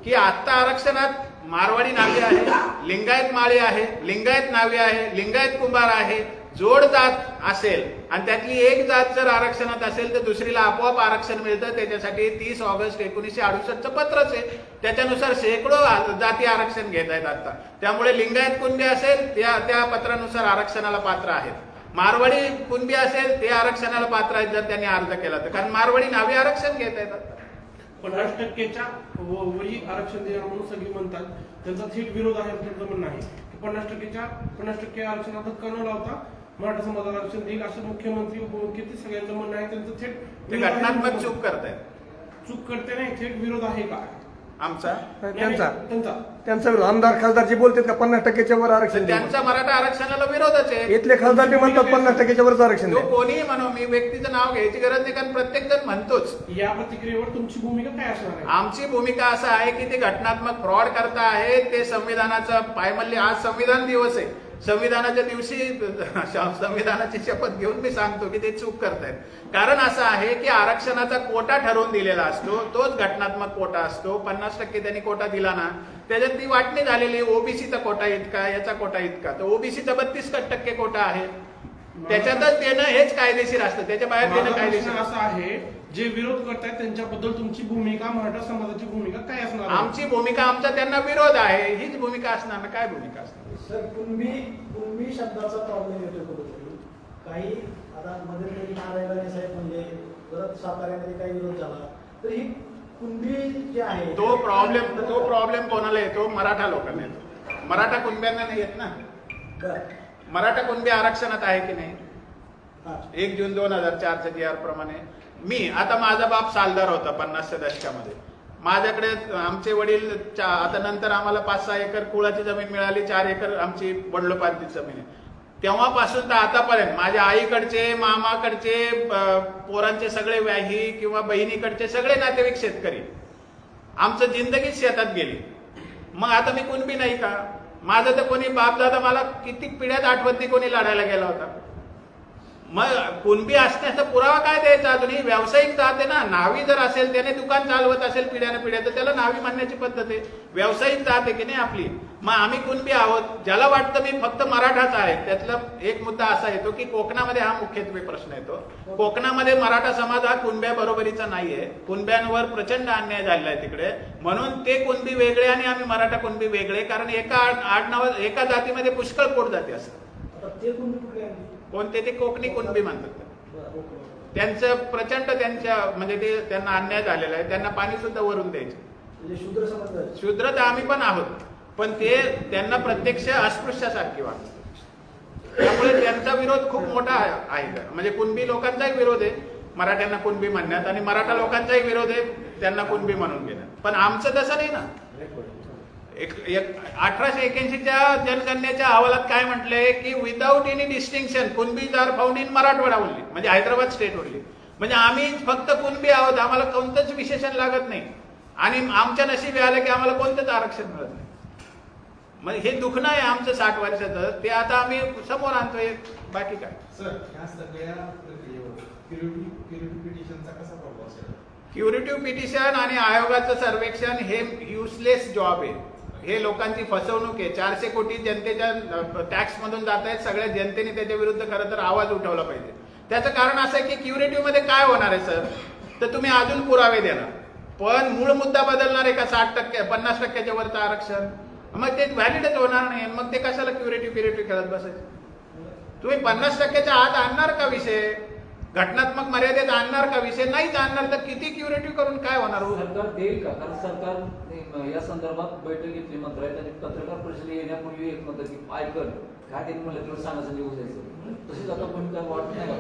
की आता आरक्षणात मारवाडी नावे आहे, लिंगायत माळी आहे, लिंगायत नावे आहे, लिंगायत कुंभार आहे. जोड जात असेल आणि त्यातली एक जात जर आरक्षणात असेल तर दुसरीला आपोआप आरक्षण मिळतं. त्याच्यासाठी 30 ऑगस्ट 1968चं पत्रच आहे, त्याच्यानुसार शेकडो जाती आरक्षण घेत आहेत आता. त्यामुळे लिंगायत कुणबी असेल त्या पत्रानुसार आरक्षणाला पात्र आहेत. मारवाडी कुणबी असेल ते आरक्षणाला पात्र आहेत जर त्यांनी अर्ज केला तर, कारण मारवाडी नावे आरक्षण घेत आहेत आता. 50%च्या वरी आरक्षण देणार म्हणून सगळी म्हणतात, त्यांचा थेट विरोध आहे त्यांचं म्हणणं आहे की 50% आरक्षणात धक्का न लावता मराठा समाजाला आरक्षण देईल असं मुख्यमंत्री उपमुख्यमंत्री सगळ्यांचं म्हणणं आहे. त्यांचं थेट ते विरोध आहे. घटनात्मक चूक करतायत. चूक करते नाही, थेट विरोध आहे का आमचा त्यांचा विरोध. आमदार खासदार जे बोलतात का 50%च्या वर आरक्षण देऊ. त्यांचा मराठा आरक्षणाला विरोधच आहे. इथले खासदार बी म्हणतात 50%च्या वरच आरक्षण तो द्या. कोणीही म्हणू, मी व्यक्तीचं नाव घ्यायची गरज नाही, कारण प्रत्येक जण म्हणतोच. या प्रतिक्रियेवर तुमची भूमिका काय असणार आहे? आमची भूमिका असं आहे की ते घटनात्मक फ्रॉड करता आहे, ते संविधानाचं पायमल्ली. आज संविधान दिवस आहे, संविधानाच्या दिवशी संविधानाची शपथ घेऊन मी सांगतो की ते चूक करतायत. कारण असं आहे की आरक्षणाचा कोटा ठरवून दिलेला असतो, तोच घटनात्मक कोटा असतो. 50% त्यांनी कोटा दिला ना, त्याच्यात ती वाटणी झालेली, ओबीसीचा कोटा इतका, याचा कोटा इतका. तर ओबीसीचा 32% कोटा आहे, त्याच्यातच देणं हेच कायदेशीर असतं, त्याच्या बाहेर देणं माझा कायदेशीर प्रश्न असतं. असा आहे, जे विरोध करतायत त्यांच्याबद्दल तुमची भूमिका, मराठा समाजाची भूमिका काय असणार आहे? आमची भूमिका, आमचा त्यांना विरोध आहे, हीच भूमिका असणार ना. काय भूमिका असणार? सर, कुणबी शब्दाचा प्रॉब्लेम येतो कुठेतरी. काही आता मध्ये नारायण साहेब म्हणजे परत साताऱ्यामध्ये काही विरोध झाला, तर ही कुणबी जे आहे तो प्रॉब्लेम कोणाला येतो? मराठा लोकांना येतो. मराठा कुणब्यांना नाही येत ना. बरं. मराठा कुणबी आरक्षणात आहे की नाही? हा. 1 जून 2004च्या GR प्रमाणे. आता माझा बाप सालदार होता 50च्या दशकामध्ये. माझ्याकडे आमचे वडील आता नंतर आम्हाला 5-6 एकर कुळाची जमीन मिळाली, 4 एकर आमची वडलोपार्जित जमीन आहे. तेव्हापासून तर आतापर्यंत माझ्या आईकडचे, मामाकडचे, पोरांचे सगळे व्याही किंवा बहिणीकडचे सगळे नातेवाईक शेतकरी. आमचं जिंदगीच शेतात गेली. मग आता मी कुणबी नाही का? माझं तर कोणी बापदादा मला किती पिढ्यात आठवत नाही कोणी लढायला गेला होता. मग कुणबी असण्याचा पुरावा काय द्यायचा? अजूनही व्यावसायिक जात आहे ना. नावी जर असेल, त्याने दुकान चालवत असेल पिढ्याने पिढ्या, तर त्याला नावी म्हणण्याची पद्धत आहे. व्यावसायिक जात आहे की नाही आपली. मग आम्ही कुणबी आहोत. ज्याला वाटतं मी फक्त मराठाच आहे, त्यातला एक मुद्दा असा येतो की कोकणामध्ये हा मुख्यत्वे प्रश्न येतो. कोकणामध्ये मराठा समाज हा कुणब्या बरोबरीचा नाहीये. कुणब्यांवर प्रचंड अन्याय झालेला आहे तिकडे, म्हणून ते कुणबी वेगळे आणि आम्ही मराठा कुणबी वेगळे. कारण एका जातीमध्ये पुष्कळ पोट जाती असतात. आता ते कुणबी कुठले आहे? कोणते? ते कोकणी कुणबी म्हणतात. बरं, ओके. त्यांचं प्रचंड म्हणजे ते त्यांना अन्याय झालेला आहे. त्यांना पाणी सुद्धा वरून द्यायचे. म्हणजे शूद्र समाज आहे. शूद्र तर आम्ही पण आहोत, पण ते त्यांना प्रत्यक्ष अस्पृश्यासारखी वाटतात. त्यामुळे त्यांचा विरोध खूप मोठा आहे. म्हणजे कुणबी लोकांचाही विरोध आहे मराठ्यांना कुणबी म्हणण्यात, आणि मराठा लोकांचाही विरोध आहे त्यांना कुणबी म्हणून घेण्यात. पण आमचं तसं नाही ना. 1881च्या जनगणनेच्या अहवालात काय म्हटलंय की without any distinction Kunbis are found in Marathwada only, म्हणजे हैदराबाद स्टेट ओनली. म्हणजे आम्ही फक्त कुणबी आहोत, आम्हाला कोणतंच विशेषण लागत नाही, आणि आमच्या नशिबी आलं की आम्हाला कोणतंच आरक्षण मिळत नाही. मग हे दुखणं आहे आमचं 60 वर्षाचं, ते आता आम्ही समोर आणतोय. बाकी काय सर, ह्या सगळ्या प्रक्रियेवर क्युरेटिव्ह पिटिशनचा कसा प्रभाव असेल? क्युरेटिव्ह पिटिशन आणि आयोगाचं सर्वेक्षण हे युजलेस जॉब आहे. हे लोकांची फसवणूक आहे. 400 कोटी जनतेच्या टॅक्स मधून जात आहेत. सगळ्या जनतेने त्याच्या विरुद्ध खरं तर आवाज उठवला पाहिजे. त्याचं कारण असं आहे की क्युरेटिव्ह मध्ये काय होणार आहे सर, तर तुम्ही अजून पुरावे देणार, पण मूळ मुद्दा बदलणार आहे का? 60%, 50%च्या वरचं आरक्षण मग ते व्हॅलिडच होणार नाही. मग ते कशाला क्युरेटिव्ह खेळत बसायचं? तुम्ही 50%च्या आत आणणार का विषय? घटनात्मक मर्यादेत आणणार का विषय? नाहीच आणणार तर किती क्युरेटिव्ह करून काय होणार हो? सरकार देईल का? कारण सरकार या संदर्भात बैठक घेतली मंत्रालयात आणि पत्रकार परिषदेला येण्यापूर्वी एक म्हणतात की ऐकल काय त्यांनी म्हणलं तेवढं सांगायचं निघू जायचं. तशीच आता भूमिका वाटत नाही का?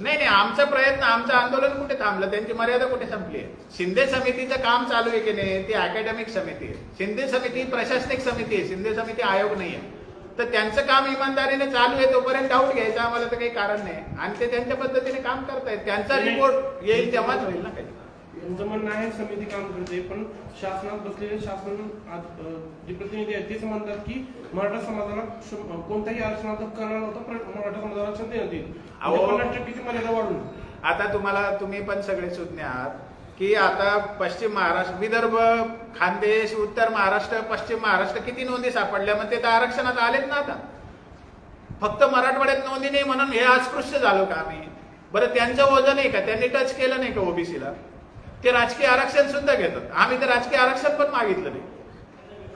नाही आमचा प्रयत्न, आमचं आंदोलन कुठे थांबलं? त्यांची मर्यादा कुठे संपली आहे? शिंदे समितीचं काम चालू आहे की नाही? ती अकॅडमिक समिती आहे. शिंदे समिती प्रशासनिक समिती आहे. शिंदे समिती आयोग नाही आहे. तर त्यांचं काम इमानदारीने चालू आहे तोपर्यंत डाऊट घ्यायचं आम्हाला तर काही कारण नाही. आणि ते त्यांच्या पद्धतीने काम करतायत. त्यांचा रिपोर्ट येईल तेव्हाच होईल ना काही. यांचं म्हणणं आहे समिती काम करते, पण शासनात बसलेले शासन जे प्रतिनिधी आहेत तेच म्हणतात की मराठा समाजाला कोणत्याही आरक्षणात हक्क नव्हता, मराठा समाजाला आरक्षण देण्यात येईल. अहो. 50%ची मर्यादा वाढून आता तुम्ही पण सगळे सुज्ञ आहात की आता पश्चिम महाराष्ट्र, विदर्भ, खानदेश, उत्तर महाराष्ट्र, पश्चिम महाराष्ट्र किती नोंदी सापडल्या? मग ते तर आरक्षणात आलेत ना. आता फक्त मराठवाड्यात नोंदी नाही म्हणून हे अस्पृश्य झालो का आम्ही? बरं त्यांचं वजन आहे का? त्यांनी टच केलं नाही का ओबीसीला? ते राजकीय आरक्षण सुद्धा घेतात. आम्ही तर राजकीय आरक्षण पण मागितलं नाही.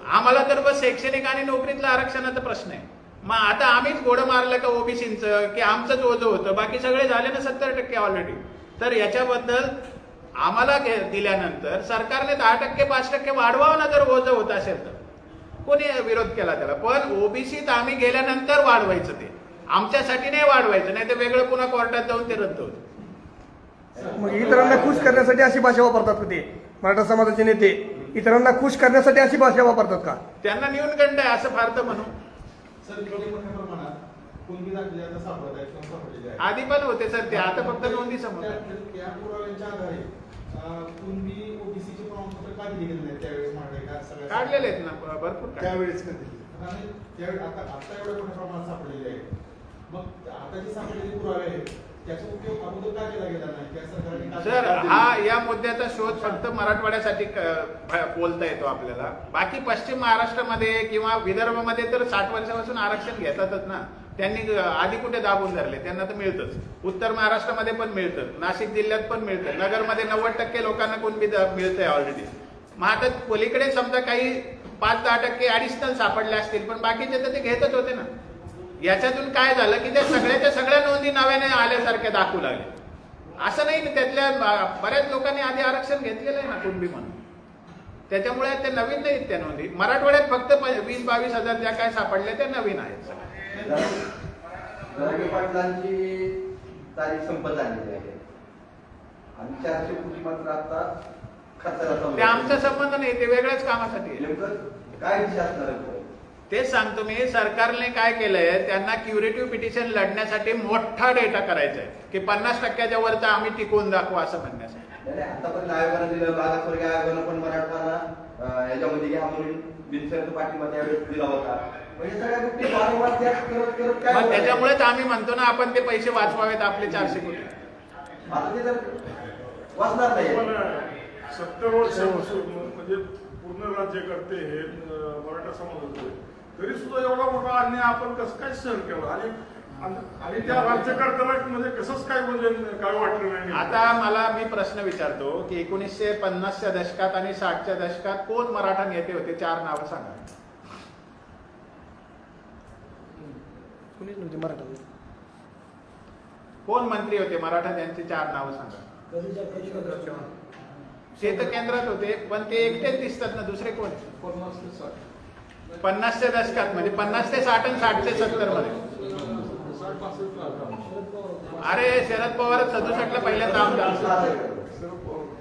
आम्हाला तर बस शैक्षणिक आणि नोकरीतला आरक्षणाचा प्रश्न आहे. मग आता आम्हीच घोडं मारलं का ओबीसीचं की आमचंच ओझं होतं? बाकी सगळे झाले ना 70% ऑलरेडी. तर याच्याबद्दल आम्हाला दिल्यानंतर सरकारने 10%, 5% वाढवावं ना जर ओझं होत असेल तर. कोणी विरोध केला त्याला? पण ओबीसीत आम्ही गेल्यानंतर वाढवायचं, ते आमच्यासाठी नाही वाढवायचं. नाही तर वेगळं पुन्हा कोर्टात जाऊन ते रद्द होतं. मग इतरांना खुश करण्यासाठी अशी भाषा वापरतात का ते मराठा समाजाचे नेते? इतरांना खुश करण्यासाठी अशी भाषा वापरतात का? त्यांना न्यूनगंड आहे असं फार तर म्हणू. सर इकडे मोठ्या प्रमाणात कुणबी दाखले आता सापडत आहेत किंवा सापडलेले आहेत. आधी पण होते सर ते, आता फक्त नोंदी समोर. या पुराव्यांच्या आधारे कुणबी ओबीसीचे प्रमाणपत्र का दिले गेले नाहीत त्यावेळेस महाराष्ट्रात सगळ्या काढलेले आहेत ना भरपूर काढले. त्यावेळेस कधी आणि त्यावेळी आता एवढ्या मोठ्या प्रमाणात सापडलेले आहेत. मग आता जे सापडलेले पुरावे आहेत त्याचा उपयोग अगोदर का केला गेला नाही? त्या सरकारने का सर केला? हा या मुद्द्याचा शोध फक्त मराठवाड्यासाठी बोलता येतो आपल्याला. बाकी पश्चिम महाराष्ट्रामध्ये किंवा विदर्भामध्ये तर 60 वर्षापासून आरक्षण घेतातच ना. त्यांनी आधी कुठे दाबून धरले? त्यांना तर मिळतच. उत्तर महाराष्ट्रामध्ये पण मिळतं, नाशिक जिल्ह्यात पण मिळतं, नगरमध्ये 90% लोकांना कुणबी मिळतंय ऑलरेडी. मग आता पलीकडे समजा काही 5-10% ऍडिशनल सापडले असतील, पण बाकीचे तर ते घेतच होते ना. याच्यातून काय झालं की त्या सगळ्याच्या सगळ्या नोंदी नव्याने आल्यासारख्या दाखवू लागले. असं नाही, त्यातल्या बऱ्याच लोकांनी आधी आरक्षण घेतलेलं आहे ना कुणबी म्हणून. त्याच्यामुळे ते नवीन नाहीत त्या नोंदी. मराठवाड्यात फक्त 20-22 हजार ज्या काय सापडल्या त्या नवीन आहेत. जरांगे पाटलांची तारीख संपत आलेली आहे आणि 400 कोटी मात्र आता खर्चाला ते आमचा संबंध नाही, ते वेगळ्याच कामासाठी आहे. नेमकं काय दिशा असणार आहे? तेच सांगतो मी. सरकारने काय केलंय, त्यांना क्युरेटिव्ह पिटिशन लढण्यासाठी मोठा डेटा करायचा आहे की 50%च्या वरचा आम्ही टिकवून दाखवू असं म्हणण्यासाठी. आतापर्यंत आयोगानं दिलं, मागासवर्गीय आयोगानं पण मराठवाडा याच्यामध्ये घ्या म्हणून बिनशर्त पाठिंबा त्यावेळेस दिला होता. म्हणजे सगळ्या गोष्टी वारंवार करत काय मग त्याच्यामुळेच आम्ही म्हणतो ना आपण ते पैसे वाचवावेत आपले 400 कोटी. आता ते तर वाचणार नाही. पण 70 वर्ष म्हणजे पूर्ण राज्यकर्ते हे मराठा समाजाचे, तरी सुद्धा एवढा मोठा अन्याय आपण कसं काय सहन केला? आणि त्या राज्यकर्त्याला म्हणजे कसंच काय म्हणजे काय वाटलं नाही? आता मला मी प्रश्न विचारतो की 1950च्या दशकात आणि 60च्या दशकात कोण मराठा नेते होते? 4 नावं सांगा. कुणीच नव्हते मराठा. कोण मंत्री होते मराठा? त्यांची 4 नावं सांगा. ते तर केंद्रात होते, पण ते एकटेच दिसतात ना, दुसरे कोण? 50च्या दशकात म्हणजे 50 ते 60 आणि 60 ते 70 मध्ये. अरे शरद पवार 67ला पहिल्यांदा आमदार,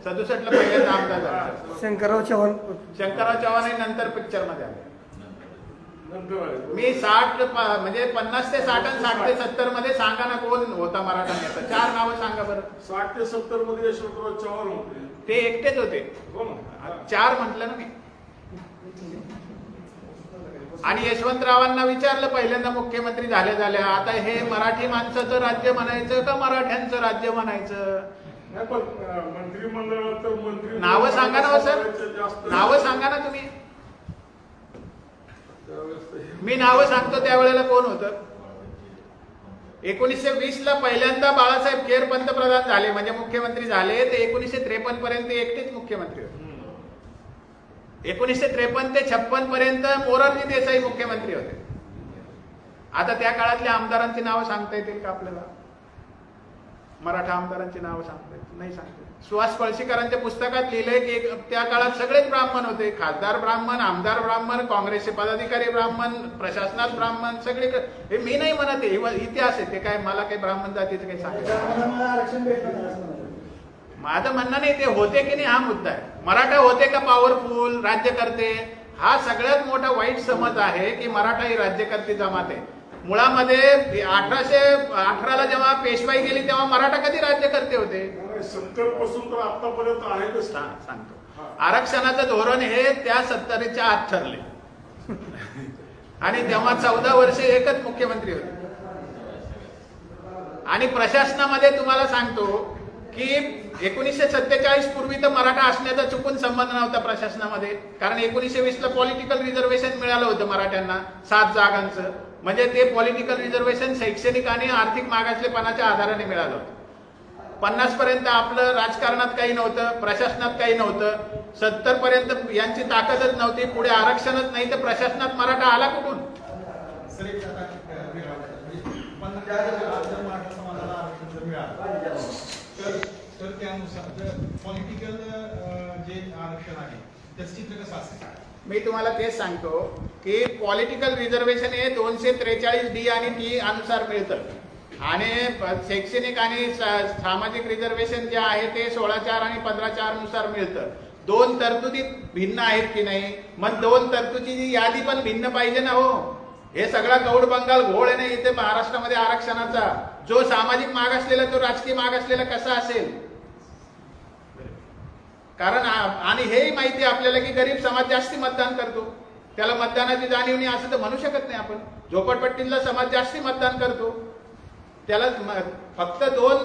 67ला पहिल्यांदा आमदार झाले. शंकरराव चव्हाण शंकरराव चव्हाण नंतर पिक्चर मध्ये आले. नंतर मी 60 म्हणजे 50 ते 60 आणि 60 ते 70 मध्ये सांगा ना कोण होता मराठा नेता? 4 नावं सांगा बरं. 60 ते 70 मध्ये यशवंतराव चव्हाण होते. ते एकटेच होते. हो ना. 4 म्हटलं ना मी. आणि यशवंतरावांना विचारलं पहिल्यांदा मुख्यमंत्री झाल्या आता हे मराठी माणसाचं राज्य म्हणायचं का मराठ्यांचं राज्य म्हणायचं? नाही पण मंत्रिमंडळात तर मंत्री नावं सांगा ना हो सर, जास्त नावं सांगा ना तुम्ही. त्यावेळेस मी नावं सांगतो त्यावेळेला कोण होतं? 1920 ला पहिल्यांदा बाळासाहेब खेर पंतप्रधान झाले म्हणजे मुख्यमंत्री झाले. ते 1953 पर्यंत एकटेच मुख्यमंत्री होते. 1953 ते 56 पर्यंत मोरारजी देसाई मुख्यमंत्री होते. आता त्या काळातल्या आमदारांची नावं सांगता येतील का आपल्याला? मराठा आमदारांची नावं सांगता येतील? नाही सांगता येत. सुहास पळशीकरांच्या पुस्तकात लिहिलंय की त्या काळात सगळेच ब्राह्मण होते. खासदार ब्राह्मण, आमदार ब्राह्मण, काँग्रेसचे पदाधिकारी ब्राह्मण, प्रशासनात ब्राह्मण, सगळे. हे मी नाही म्हणत आहे, इतिहास आहे. ते काय मला काही ब्राह्मण जातीचं काही सांगायचं. ब्राह्मणांना आरक्षण भेटलं नाही असं म्हणाले. माझं म्हणणं नाही, ते होते की नाही हा मुद्दा आहे. मराठा होते का पॉवरफुल राज्यकर्ते? हा सगळ्यात मोठा वाईट समज आहे की मराठा ही राज्यकर्ते जमात आहे. मुळामध्ये 1818ला जेव्हा पेशवाई गेली तेव्हा मराठा कधी राज्यकर्ते होते? 70 पासून तर आतापर्यंत आहेच. सांगतो, आरक्षणाचं धोरण हे त्या 70च्या आत ठरले आणि तेव्हा 14 वर्षे एकच मुख्यमंत्री होते. आणि प्रशासनामध्ये तुम्हाला सांगतो की 1947 पूर्वी तर मराठा असण्याचा चुकून संबंध नव्हता प्रशासनामध्ये. कारण 1920ला पॉलिटिकल रिझर्वेशन मिळालं होतं मराठ्यांना 7 जागांचं. म्हणजे ते पॉलिटिकल रिझर्वेशन शैक्षणिक आणि आर्थिक मागासलेपणाच्या आधाराने मिळालं होतं. 50 पर्यंत आपलं राजकारणात काही नव्हतं, प्रशासनात काही नव्हतं. 70 पर्यंत यांची ताकदच नव्हती. पुढे आरक्षणच नाही तर प्रशासनात मराठा आला कुठून? सर एक आता वेगळा म्हणजे पण जर मराठा समाजाला आरक्षण जर मिळालं तर त्यानुसार जर पॉलिटिकल जे आरक्षण आहे त्याचं चित्र कसं असेल? मी तुम्हाला तेच सांगतो की पॉलिटिकल रिझर्वेशन हे 243D आणि टी अनुसार मिळतं. आणि शैक्षणिक आणि सामाजिक रिझर्वेशन जे आहे ते 16(4) आणि 15(4) नुसार मिळतं. 2 तरतुदी भिन्न आहेत की नाही? मग 2 तरतुदीची यादी पण भिन्न पाहिजे ना हो. हे सगळा गौड बंगाल घोळ आहे ना इथे महाराष्ट्रामध्ये आरक्षणाचा. जो सामाजिक मागासलेला तो राजकीय मागासलेला कसा असेल? कारण आणि हेही माहिती आहे आपल्याला की गरीब समाज जास्ती मतदान करतो. त्याला मतदानाची जाणीव नाही असं तर म्हणू शकत नाही आपण. झोपडपट्टीतला समाज जास्ती मतदान करतो. त्याला फक्त 2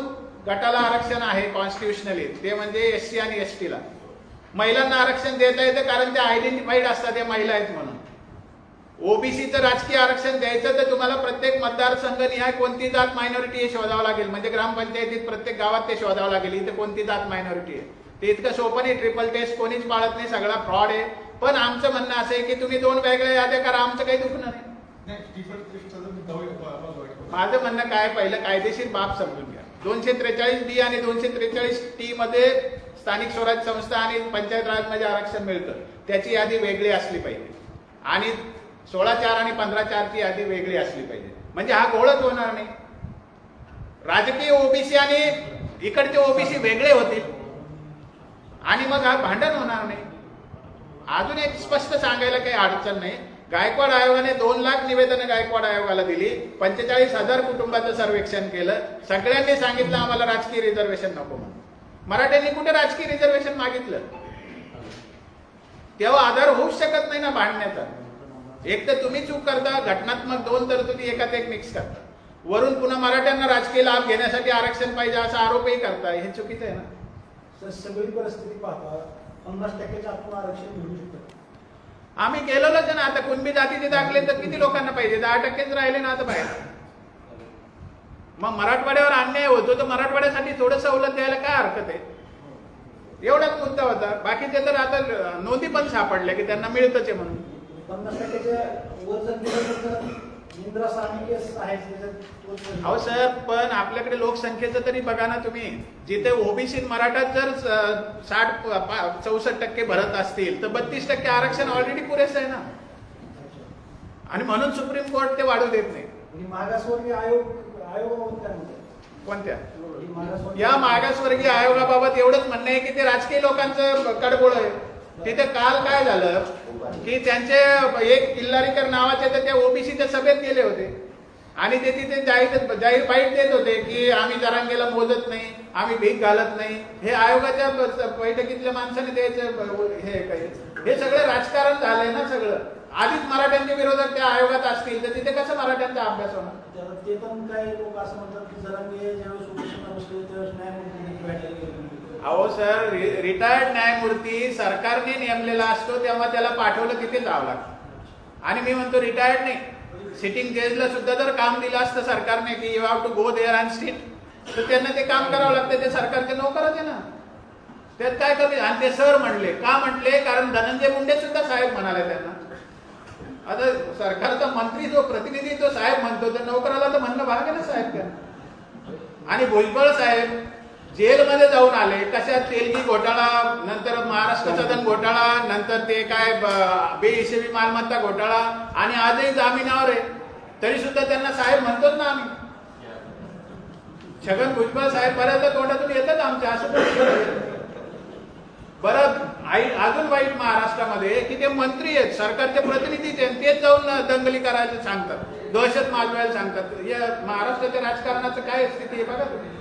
गटाला आरक्षण आहे कॉन्स्टिट्युशनली, ते म्हणजे SC आणि ST ला. महिलांना आरक्षण देता येतं कारण ते आयडेंटिफाईड असतात, ते महिला आहेत म्हणून. ओबीसीचं राजकीय आरक्षण द्यायचं तर तुम्हाला प्रत्येक मतदारसंघ निहाय कोणती जात मायनॉरिटी हे शोधावं लागेल. म्हणजे ग्रामपंचायतीत प्रत्येक गावात ते शोधावं लागेल इथे कोणती जात मायनॉरिटी आहे. ते इतकं सोपं नाही. ट्रिपल टेस्ट कोणीच पाळत नाही, सगळा फ्रॉड आहे. पण आमचं म्हणणं असं आहे की तुम्ही 2 वेगळ्या याद्या करा, आमचं काही दुखणं नाही. माझं म्हणणं काय, पहिलं कायदेशीर बाब समजून घ्या. 243D आणि 243T मध्ये स्थानिक स्वराज्य संस्था आणि पंचायत राजमध्ये आरक्षण मिळतं. त्याची यादी वेगळी असली पाहिजे आणि 16(4) आणि 15(4) ची यादी वेगळी असली पाहिजे. म्हणजे हा घोळच होणार नाही. राजकीय ओबीसी आणि इकडचे ओबीसी वेगळे होतील आणि मग हा भांडण होणार नाही. अजून एक स्पष्ट सांगायला काही अडचण नाही. गायकवाड आयोगाने 2 लाख निवेदनं गायकवाड आयोगाला दिली. 45,000 कुटुंबाचं सर्वेक्षण केलं. सगळ्यांनी सांगितलं आम्हाला राजकीय रिझर्वेशन नको म्हणून. मराठ्यांनी कुठे राजकीय रिझर्वेशन मागितलं? तेव्हा आधार होऊच शकत नाही ना भांडण्याचा. एक तर तुम्ही चूक करता, घटनात्मक 2 तरतुदी एकात एक मिक्स करता. वरून पुन्हा मराठ्यांना राजकीय लाभ घेण्यासाठी आरक्षण पाहिजे असा आरोपही करताय. हे चुकीचं आहे ना. सगळी परिस्थिती पाहता 50% आपण आरक्षण मिळू शकतो. आम्ही गेलोच आहे ना. आता कुणबी जातीचे दाखले तर किती लोकांना पाहिजे? 10%च राहिले ना आता बाहेर. मग मराठवाड्यावर अन्याय होतो तर मराठवाड्यासाठी थोडं सवलत द्यायला काय हरकत आहे? एवढाच मुद्दा होता. बाकीचे तर आता नोंदी पण सापडल्या की त्यांना मिळतच आहे म्हणून. 50%च्या वर जर गेलं तर इंद्रा सामी केस आहे. अहो सर, पण आपल्याकडे लोकसंख्येचं तरी बघा ना तुम्ही. जिथे ओबीसी मराठात जर 64% भरत असतील तर 32% आरक्षण ऑलरेडी पुरेसं आहे ना. आणि म्हणून सुप्रीम कोर्ट ते वाढू देत नाही. मागासवर्गीय आयोगाबाबत काय म्हणतात? कोणत्या? मागासवर्गीय या मागासवर्गीय आयोगाबाबत एवढंच म्हणणं आहे की ते राजकीय लोकांचं कडबोळ आहे. तिथे काल काय झालं की त्यांचे एक किल्लारीकर नावाचे तर त्या ओबीसीच्या सभेत गेले होते आणि ते तिथे जाहीर बाईट देत होते की आम्ही जरांगेला मोजत नाही, आम्ही भीक घालत नाही. हे आयोगाच्या बैठकीतल्या माणसाने द्यायचं हे सगळं राजकारण झालंय ना सगळं. आधीच मराठ्यांच्या विरोधात त्या आयोगात असतील तर तिथे कसं मराठ्यांचा अभ्यास होणार? ते पण काही लोक असं म्हणतात की जरांगे ज्यावेळेस उपोषणाला बसले त्यावेळेस न्यायमूर्ती भेटायला गेले. अहो सर, रिटायर्ड न्यायमूर्ती सरकारने नेमलेला असतो तेव्हा त्याला पाठवलं तिथे जावं लागतं. आणि मी म्हणतो रिटायर्ड नाही, सिटिंग जजला सुद्धा जर काम दिलं असतं सरकारने की you have to go there and sit, तर त्यांना ते काम करावं लागतं. ते सरकारचे नोकरच आहे ना. त्यात काय कमी. आणि ते सर म्हणले, का म्हणले? कारण धनंजय मुंडे सुद्धा साहेब म्हणाले त्यांना. आता सरकारचा मंत्री जो प्रतिनिधी तो साहेब म्हणतो, तर नोकराला तर म्हणणं भाग आहे ना साहेब त्यांना. आणि भुजबळ साहेब जेलमध्ये जाऊन आले, कशात? तेलगी घोटाळा, नंतर महाराष्ट्र सदन घोटाळा, नंतर ते काय बेहिशेबी मालमत्ता घोटाळा, आणि आजही जामिनावर आहे. तरी सुद्धा त्यांना साहेब म्हणतोच ना आम्ही. छगन भुजबळ साहेब बऱ्याचदा तोंडातून येतात आमच्या, असं बरं. अजून वाईट महाराष्ट्रामध्ये की ते मंत्री आहेत, सरकारचे प्रतिनिधीच आहेत, तेच जाऊन दंगली करायला सांगतात, दहशत माजवायला सांगतात. या महाराष्ट्राच्या राजकारणाचं काय स्थिती आहे बघा तुम्ही.